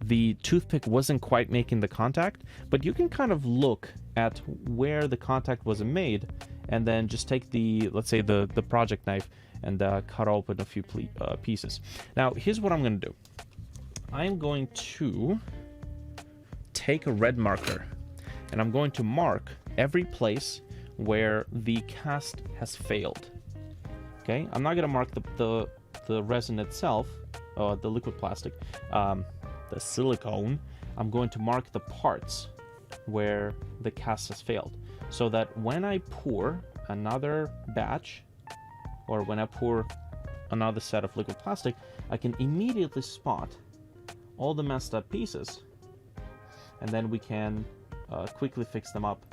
the toothpick wasn't quite making the contact, but you can kind of look at where the contact was made and then just take the, let's say the project knife and cut open a few pieces. Now, here's what I'm going to do. I'm going to take a red marker and I'm going to mark every place where the cast has failed. Okay, I'm not gonna mark the resin itself, the liquid plastic, the silicone. I'm going to mark the parts where the cast has failed, so that when I pour another batch, or when I pour another set of liquid plastic, I can immediately spot all the messed up pieces, and then we can quickly fix them up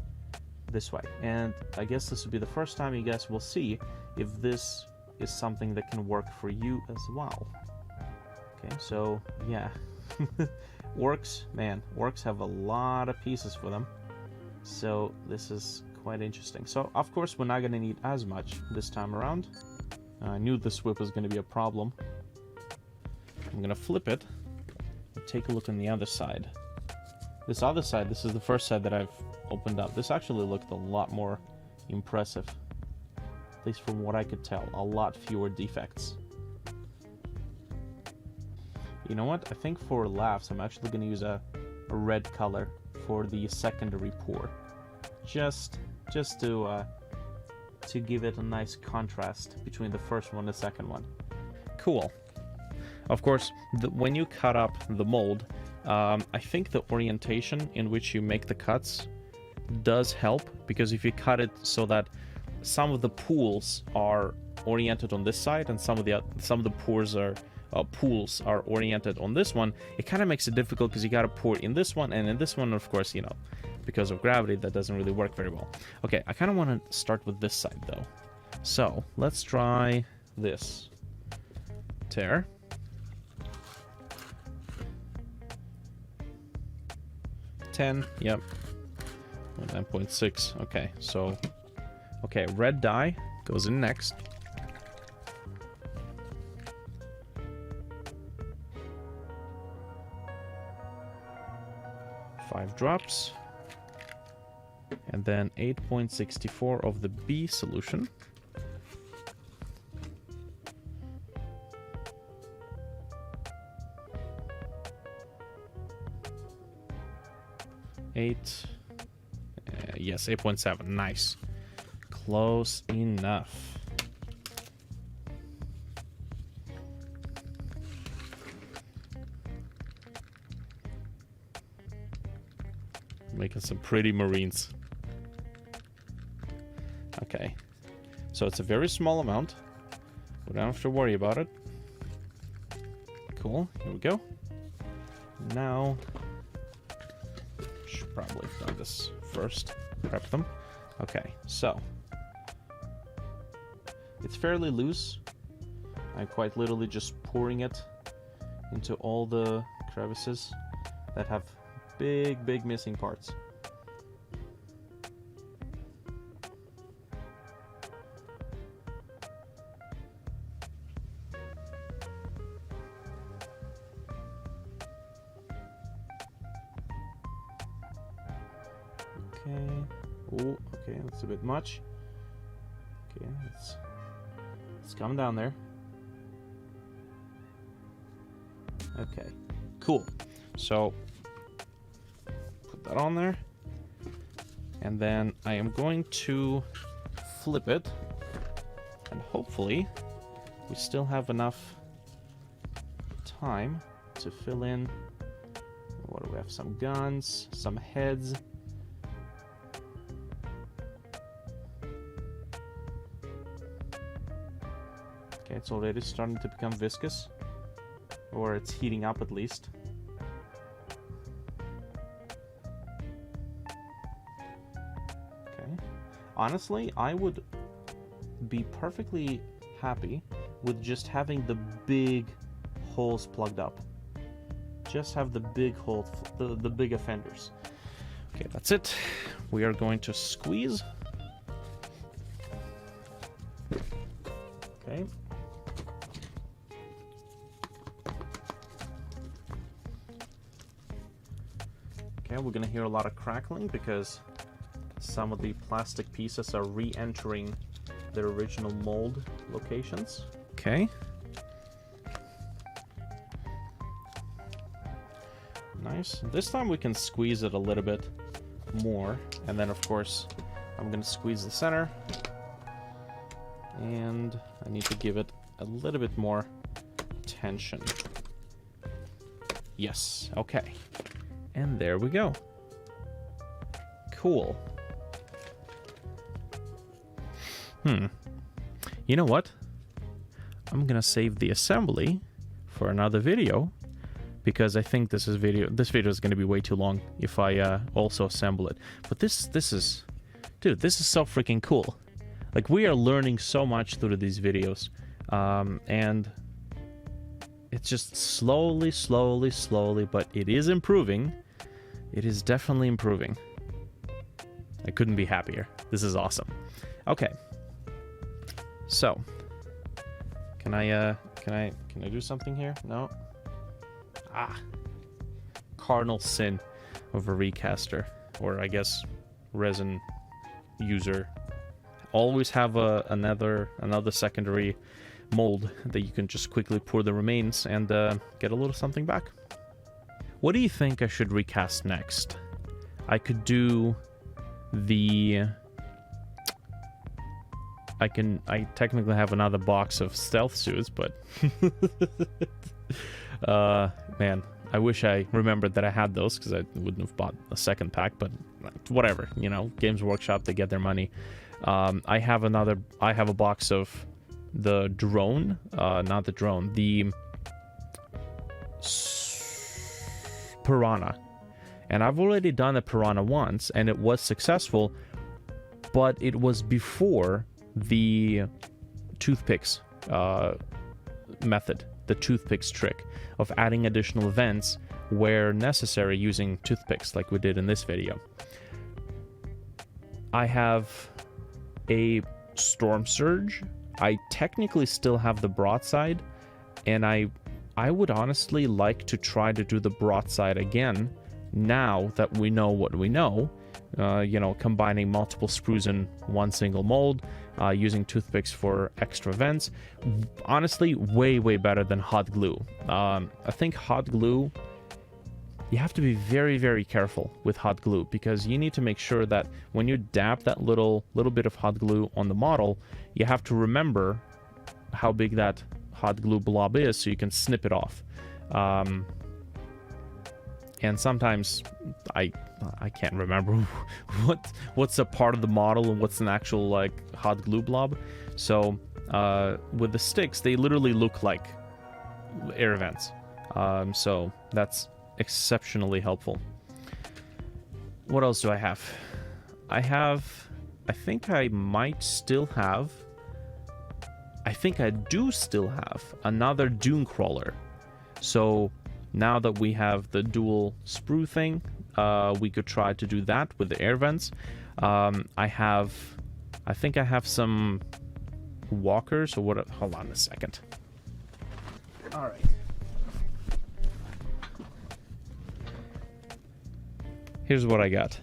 this way. And I guess this will be the first time you guys will see if this is something that can work for you as well. Okay, so yeah. Works, man, works have a lot of pieces for them, so this is quite interesting. So of course we're not going to need as much this time around. I knew this whip was going to be a problem. I'm going to flip it and take a look on the other side. This other side, this is the first side that I've opened up. This actually looked a lot more impressive, at least from what I could tell. A lot fewer defects. You know what? I think for laughs, I'm actually going to use a red color for the secondary pour, just to give it a nice contrast between the first one and the second one. Cool. Of course, when you cut up the mold, I think the orientation in which you make the cuts does help, because if you cut it so that some of the pools are oriented on this side and some of the pools are oriented on this one, it kind of makes it difficult because you got to pour in this one, and in this one, of course, you know, because of gravity, that doesn't really work very well. Okay, I kind of want to start with this side though, so let's try this. Tear. Yep. 9.6. Okay, so red dye goes in next. Five drops, and then 8.64 of the B solution. Yes, 8.7. Nice. Close enough. Making some pretty marines. Okay. So it's a very small amount. We don't have to worry about it. Cool. Here we go. Now, should probably have done this first. Prep them. Okay, so it's fairly loose. I'm quite literally just pouring it into all the crevices that have big missing parts. Okay. Oh, okay, that's a bit much. Okay, let's come down there. Okay, cool. So put that on there, and then I am going to flip it, and hopefully we still have enough time to fill in. What do we have? Some guns, some heads. Okay, it's already starting to become viscous, or it's heating up at least. Okay. Honestly, I would be perfectly happy with just having the big holes plugged up. Just have the big holes, the big offenders. Okay, that's it. We are going to squeeze. Okay. Okay, we're gonna hear a lot of crackling because some of the plastic pieces are re-entering their original mold locations. Okay. Nice. This time we can squeeze it a little bit more, and then of course I'm gonna squeeze the center, and I need to give it a little bit more tension. Yes, okay. And there we go. Cool. You know what? I'm gonna save the assembly for another video, because I think this video is gonna be way too long if I also assemble it. But this is, dude, this is so freaking cool. Like, we are learning so much through these videos, and it's just slowly, but it is improving. It is definitely improving. I couldn't be happier. This is awesome. Okay. So, can I do something here? No. Cardinal sin of a recaster, or I guess resin user. Always have another secondary mold that you can just quickly pour the remains and get a little something back. What do you think I should recast next? I could do the... I technically have another box of stealth suits, but... man, I wish I remembered that I had those, because I wouldn't have bought a second pack, but whatever, you know, Games Workshop, they get their money. I have a box of the drone, not the drone, the piranha. And I've already done a piranha once, and it was successful, but it was before the toothpicks method, the toothpicks trick of adding additional events where necessary using toothpicks, like we did in this video. I have a storm surge. I technically still have the broadside, and I would honestly like to try to do the broadside again now that we know what we know. You know, combining multiple sprues in one single mold, using toothpicks for extra vents. Honestly, way better than hot glue. I think hot glue, you have to be very careful with hot glue, because you need to make sure that when you dab that little bit of hot glue on the model, you have to remember how big that hot glue blob is so you can snip it off. and sometimes I can't remember what's a part of the model and what's an actual like hot glue blob. So with the sticks, they literally look like air vents. So that's exceptionally helpful. What else do I have? I think I do still have another dune crawler. So now that we have the dual sprue thing, we could try to do that with the air vents. I think I have some walkers or what. Hold on a second. All right. Here's what I got.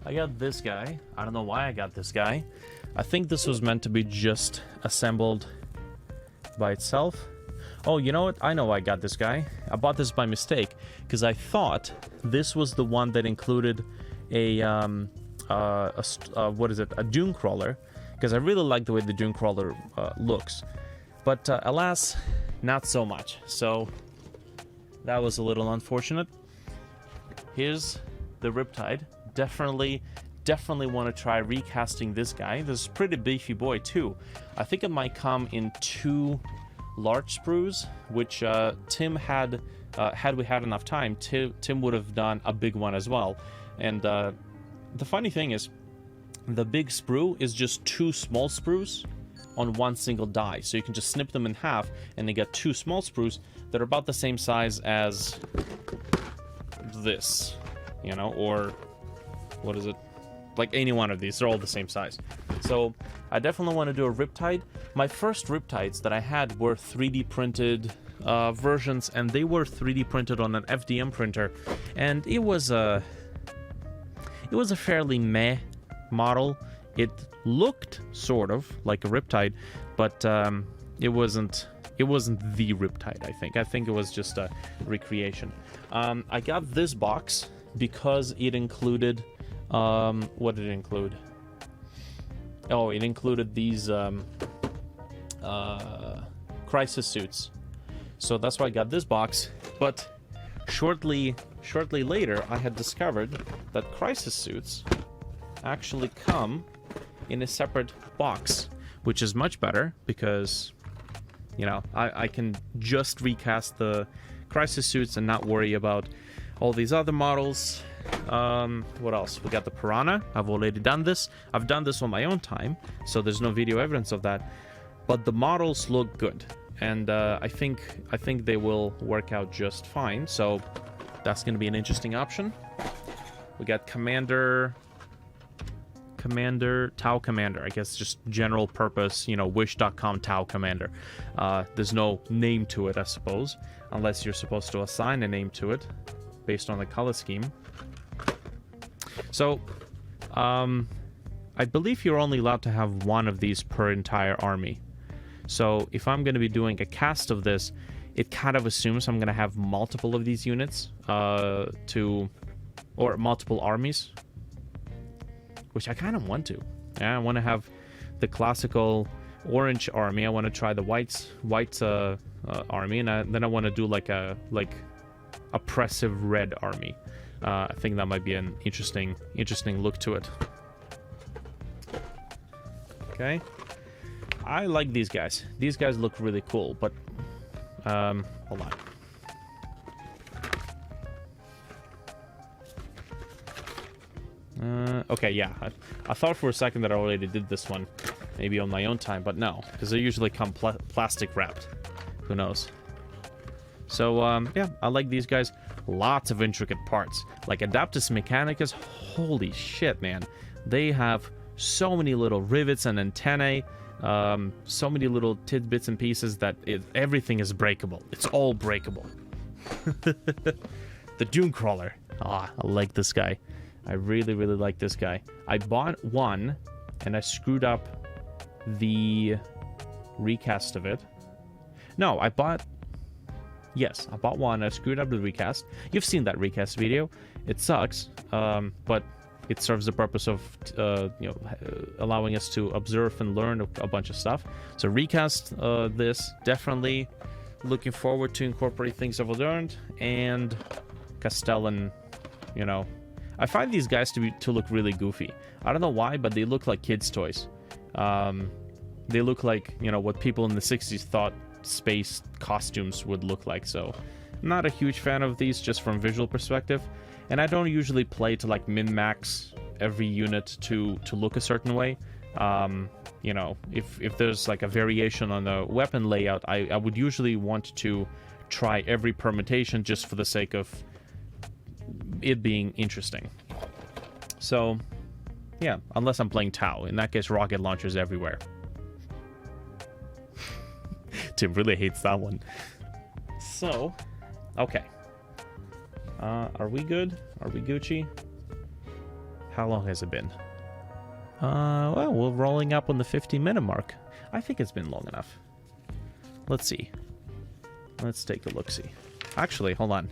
I got this guy. I don't know why I got this guy. I think this was meant to be just assembled by itself. Oh, you know what? I know why I got this guy. I bought this by mistake because I thought this was the one that included a dune crawler, because I really like the way the dune crawler looks. But alas, not so much. So that was a little unfortunate. Here's the Riptide. Definitely want to try recasting this guy. This is a pretty beefy boy too. I think it might come in 2 large sprues, which Tim had we had enough time, Tim would have done a big one as well. And the funny thing is, the big sprue is just 2 small sprues on one single die. So you can just snip them in half and they get 2 small sprues that are about the same size as this, you know, or what is it? Like any one of these, they're all the same size. So I definitely want to do a Riptide. My first Riptides that I had were 3D printed versions, and they were 3D printed on an FDM printer, and it was a fairly meh model. It looked sort of like a Riptide, but it wasn't the Riptide. I think it was just a recreation. I got this box because it included what did it include? Oh, it included these crisis suits. So that's why I got this box. But shortly later, I had discovered that crisis suits actually come in a separate box, which is much better because, you know, I can just recast the crisis suits and not worry about all these other models. What else? We got the Piranha. I've already done this. I've done this on my own time, so there's no video evidence of that. But the models look good, and I think they will work out just fine. So that's going to be an interesting option. We got Commander, Tau Commander. I guess just general purpose, you know, Wish.com Tau Commander. There's no name to it, I suppose, unless you're supposed to assign a name to it based on the color scheme. So, I believe you're only allowed to have one of these per entire army. So, if I'm going to be doing a cast of this, it kind of assumes I'm going to have multiple of these units, or multiple armies, which I kind of want to. Yeah, I want to have the classical orange army. I want to try the white army, and then I want to do like oppressive red army. I think that might be an interesting look to it. Okay, I like these guys. These guys look really cool, but hold on. Okay, yeah, I thought for a second that I already did this one, maybe on my own time, but no, because they usually come plastic wrapped. Who knows? So yeah, I like these guys. Lots of intricate parts, like Adaptus Mechanicus. Holy shit, man! They have so many little rivets and antennae, so many little tidbits and pieces that everything is breakable. It's all breakable. The Dune Crawler. I like this guy. I really like this guy. I bought one, and I screwed up the recast of it. No, I bought one. I screwed up the recast. You've seen that recast video. It sucks, but it serves the purpose of allowing us to observe and learn a bunch of stuff. So recast this. Definitely looking forward to incorporate things I've learned, and Castellan, you know. I find these guys to look really goofy. I don't know why, but they look like kids' toys. They look like, you know, what people in the 60s thought space costumes would look like, so I'm not a huge fan of these just from visual perspective, and I don't usually play to like min-max every unit to look a certain way. You know, if there's like a variation on the weapon layout, I would usually want to try every permutation just for the sake of it being interesting. So, yeah, unless I'm playing Tau. In that case, rocket launchers everywhere. Tim really hates that one. So, okay. Are we good? Are we Gucci? How long has it been? Well, we're rolling up on the 50-minute mark. I think it's been long enough. Let's see. Let's take a look-see. Actually, hold on.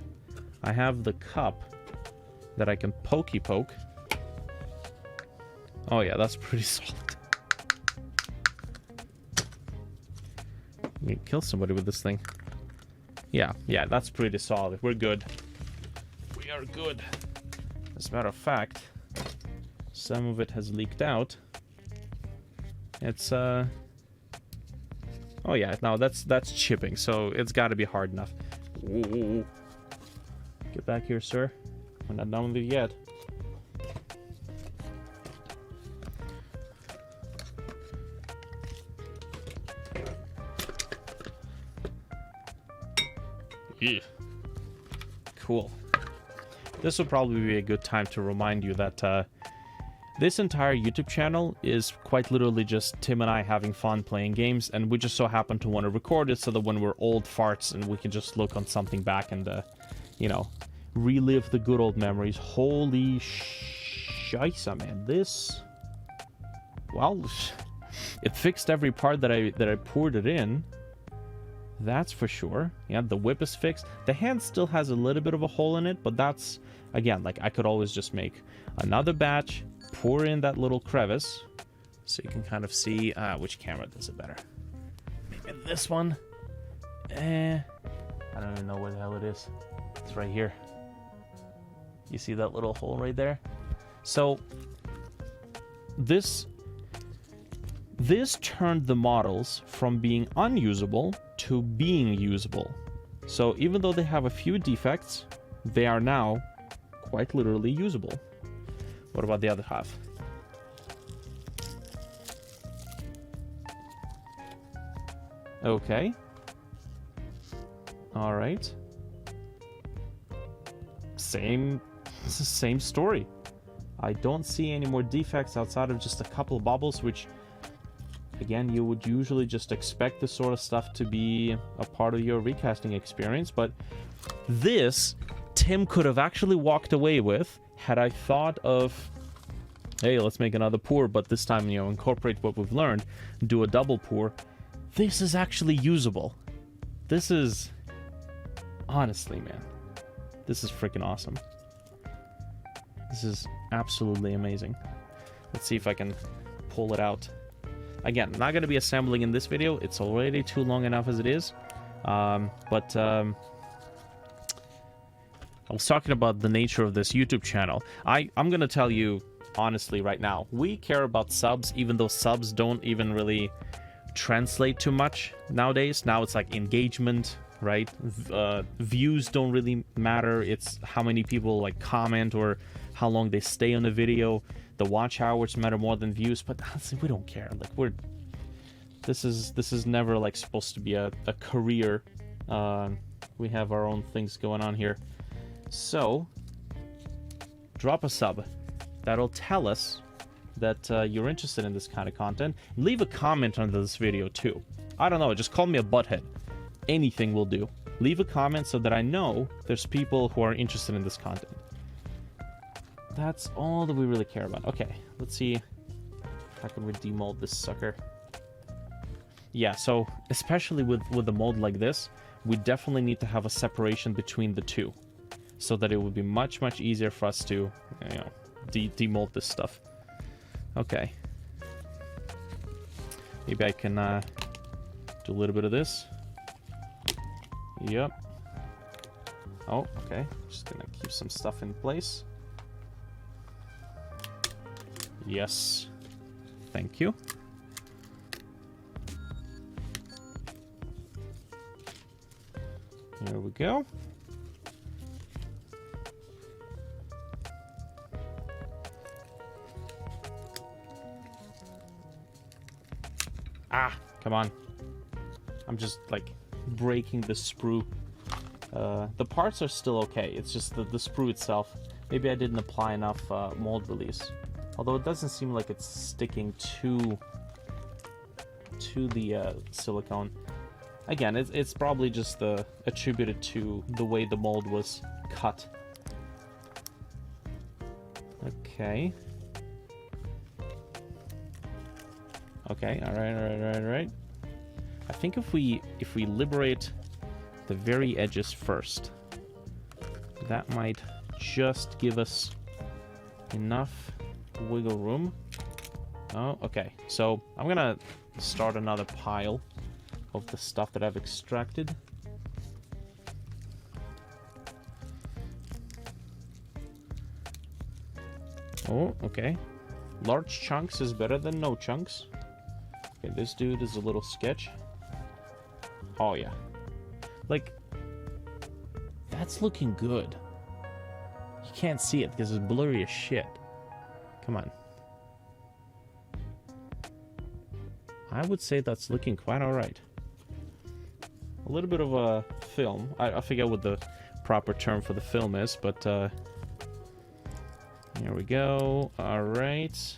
I have the cup that I can pokey poke. Oh yeah, that's pretty solid. You can kill somebody with this thing. Yeah, that's pretty solid. We're good. We are good. As a matter of fact, some of it has leaked out. It's oh yeah, no, that's chipping, so it's got to be hard enough. Ooh. Get back here, sir. We're not done with it yet. Yeah. Cool. This will probably be a good time to remind you that this entire YouTube channel is quite literally just Tim and I having fun playing games, and we just so happen to want to record it so that when we're old farts and we can just look on something back and, you know, relive the good old memories. Holy scheisse, man. This... Well, it fixed every part that I poured it in. That's for sure. Yeah, the whip is fixed. The hand still has a little bit of a hole in it, but that's, again, like, I could always just make another batch, pour in that little crevice, so you can kind of see which camera does it better. Maybe this one. I don't even know where the hell it is. It's right here. You see that little hole right there? So this turned the models from being unusable to being usable. So even though they have a few defects, they are now quite literally usable. What about the other half? Okay. All right. Same story. I don't see any more defects outside of just a couple of bubbles, which, again, you would usually just expect this sort of stuff to be a part of your recasting experience, but this Tim could have actually walked away with had I thought of, hey, let's make another pour, but this time, you know, incorporate what we've learned, do a double pour. This is actually usable. This is, honestly, man, this is freaking awesome. This is absolutely amazing. Let's see if I can pull it out. Again, I'm not going to be assembling in this video. It's already too long enough as it is. I was talking about the nature of this YouTube channel. I'm going to tell you honestly right now, we care about subs, even though subs don't even really translate too much nowadays. Now it's like engagement, right? Views don't really matter. It's how many people like comment or how long they stay on the video. The watch hours matter more than views, but honestly, we don't care. Like, this is never like supposed to be a career. We have our own things going on here. So, drop a sub. That'll tell us that you're interested in this kind of content. Leave a comment under this video too. I don't know, just call me a butthead. Anything will do. Leave a comment so that I know there's people who are interested in this content. That's all that we really care about. Okay, let's see. How can we demold this sucker? Yeah, so especially with a mold like this, we definitely need to have a separation between the two, so that it would be much, much easier for us to, you know, demold this stuff. Okay. Maybe I can do a little bit of this. Yep. Oh, okay. Just gonna keep some stuff in place. Yes. Thank you. Here we go. Ah, come on. I'm just, like, breaking the sprue. The parts are still okay. It's just the sprue itself. Maybe I didn't apply enough mold release. Although it doesn't seem like it's sticking to the silicone. Again, it's probably just attributed to the way the mold was cut. Okay. Okay, alright. I think if we liberate the very edges first, that might just give us enough wiggle room. Oh, okay. So I'm gonna start another pile of the stuff that I've extracted. Oh, okay. Large chunks is better than no chunks. Okay, this dude is a little sketch. Oh, yeah. Like, that's looking good. You can't see it because it's blurry as shit. Come on. I would say that's looking quite alright. A little bit of a film. I forget what the proper term for the film is, but here we go. Alright.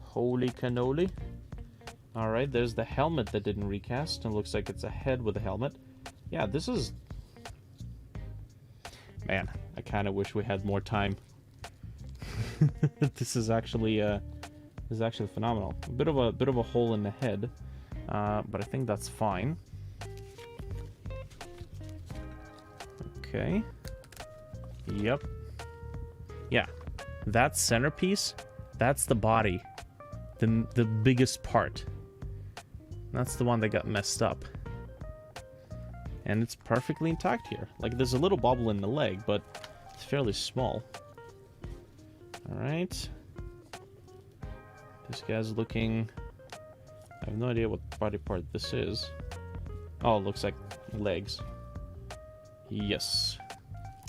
Holy cannoli. Alright, there's the helmet that didn't recast. It looks like it's a head with a helmet. Yeah, this is... Man, I kind of wish we had more time. This is actually phenomenal. A bit of a hole in the head, but I think that's fine. Okay. Yep. Yeah, that centerpiece, that's the body, the biggest part. That's the one that got messed up. And it's perfectly intact here. Like, there's a little bubble in the leg, but it's fairly small. Alright. This guy's looking... I have no idea what body part this is. Oh, it looks like legs. Yes.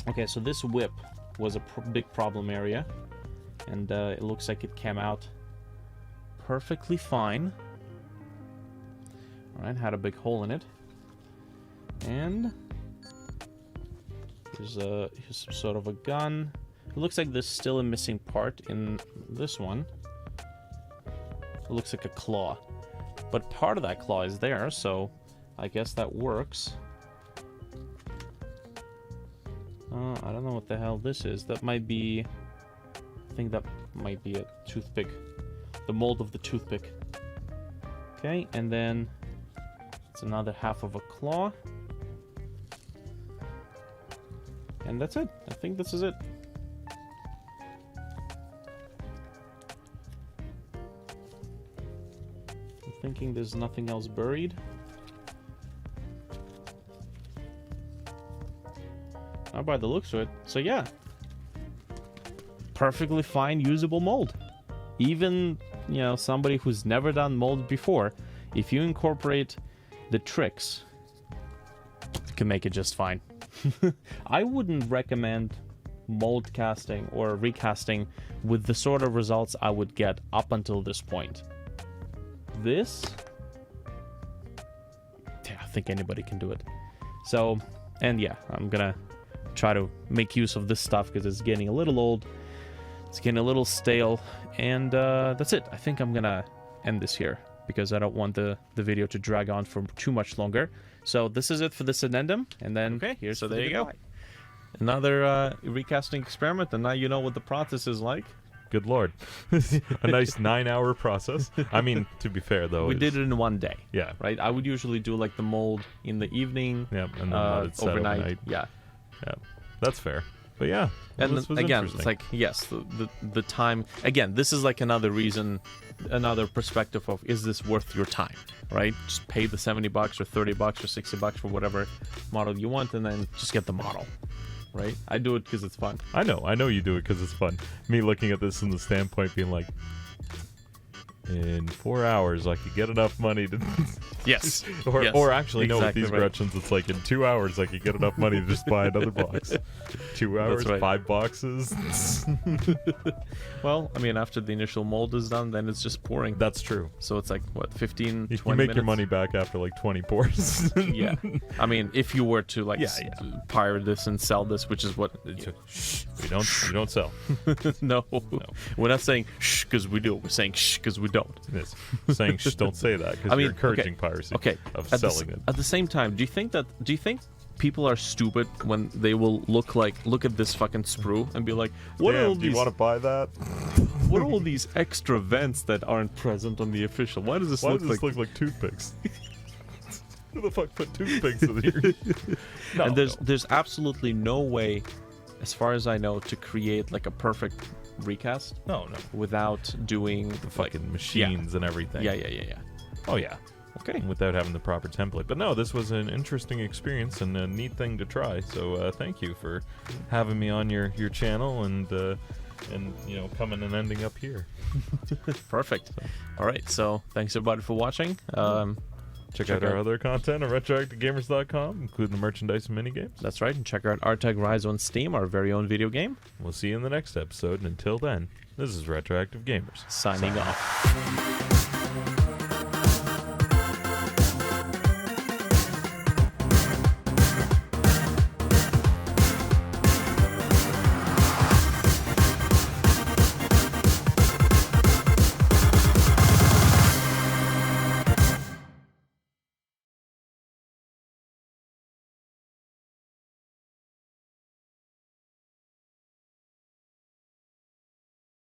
Okay, so this whip was a big problem area. And it looks like it came out perfectly fine. Alright, had a big hole in it. And here's some sort of a gun. It looks like there's still a missing part in this one. It looks like a claw. But part of that claw is there, so I guess that works. I don't know what the hell this is. That might be... I think that might be a toothpick. The mold of the toothpick. Okay, and then it's another half of a claw. And that's it. I think this is it. I'm thinking there's nothing else buried. Not by the looks of it. So yeah. Perfectly fine, usable mold. Even, you know, somebody who's never done mold before, if you incorporate the tricks, you can make it just fine. I wouldn't recommend mold casting or recasting with the sort of results I would get up until this point. This, yeah, I think anybody can do it. So, and yeah, I'm gonna try to make use of this stuff because it's getting a little old, it's getting a little stale, and that's it. I think I'm gonna end this here because I don't want the video to drag on for too much longer. So this is it for this addendum, and then here's so there you go. Another recasting experiment, and now you know what the process is like. Good lord. A nice 9-hour process. I mean, to be fair, though. We did it in one day. Yeah. Right? I would usually do, like, the mold in the evening. Yeah, and then let it set overnight. Yeah. Yeah, that's fair. But yeah, And this was again, interesting. it's like, yes, the time. Again, this is like another reason, another perspective of, is this worth your time, right? Just pay the $70 or $30 or $60 for whatever model you want, and then just get the model, right? I do it because it's fun. I know you do it because it's fun. Me looking at this from the standpoint being like, in 4 hours I could get enough money to Yes. or actually no, with exactly these right. Gretchins it's like in 2 hours I could get enough money to just buy another box. 2 hours, right. 5 boxes. Well, I mean, after the initial mold is done, then it's just pouring. That's true. So it's like, what, 15, 20 You make minutes? your money back after like 20 pours. Yeah. I mean, if you were to like Yeah, pirate this and sell this, which is what... Shh, we don't sell. No. We're not saying shh because we do. We're saying shh because we don't. Yes. Saying shh, don't say that because I mean, you're encouraging okay, piracy okay. of At selling it. At the same time, do you think people are stupid when they will look at this fucking sprue and be like, what are all Damn, do you these want to buy that? what are all these extra vents that aren't present on the official? Why does this Why look does this like... look like toothpicks? Who the fuck put toothpicks in here? No, And no. there's absolutely no way, as far as I know, to create like a perfect recast No. without doing The fucking machines and everything. Yeah. Oh, yeah. Okay. Without having the proper template. But no, this was an interesting experience and a neat thing to try. So thank you for having me on your channel and you know, coming and ending up here. Perfect. All right. So thanks everybody for watching. Check out our other content on retroactivegamers.com, including the merchandise and minigames. That's right. And check out Artag Rise on Steam, our very own video game. We'll see you in the next episode. And until then, this is Retroactive Gamers. Signing off.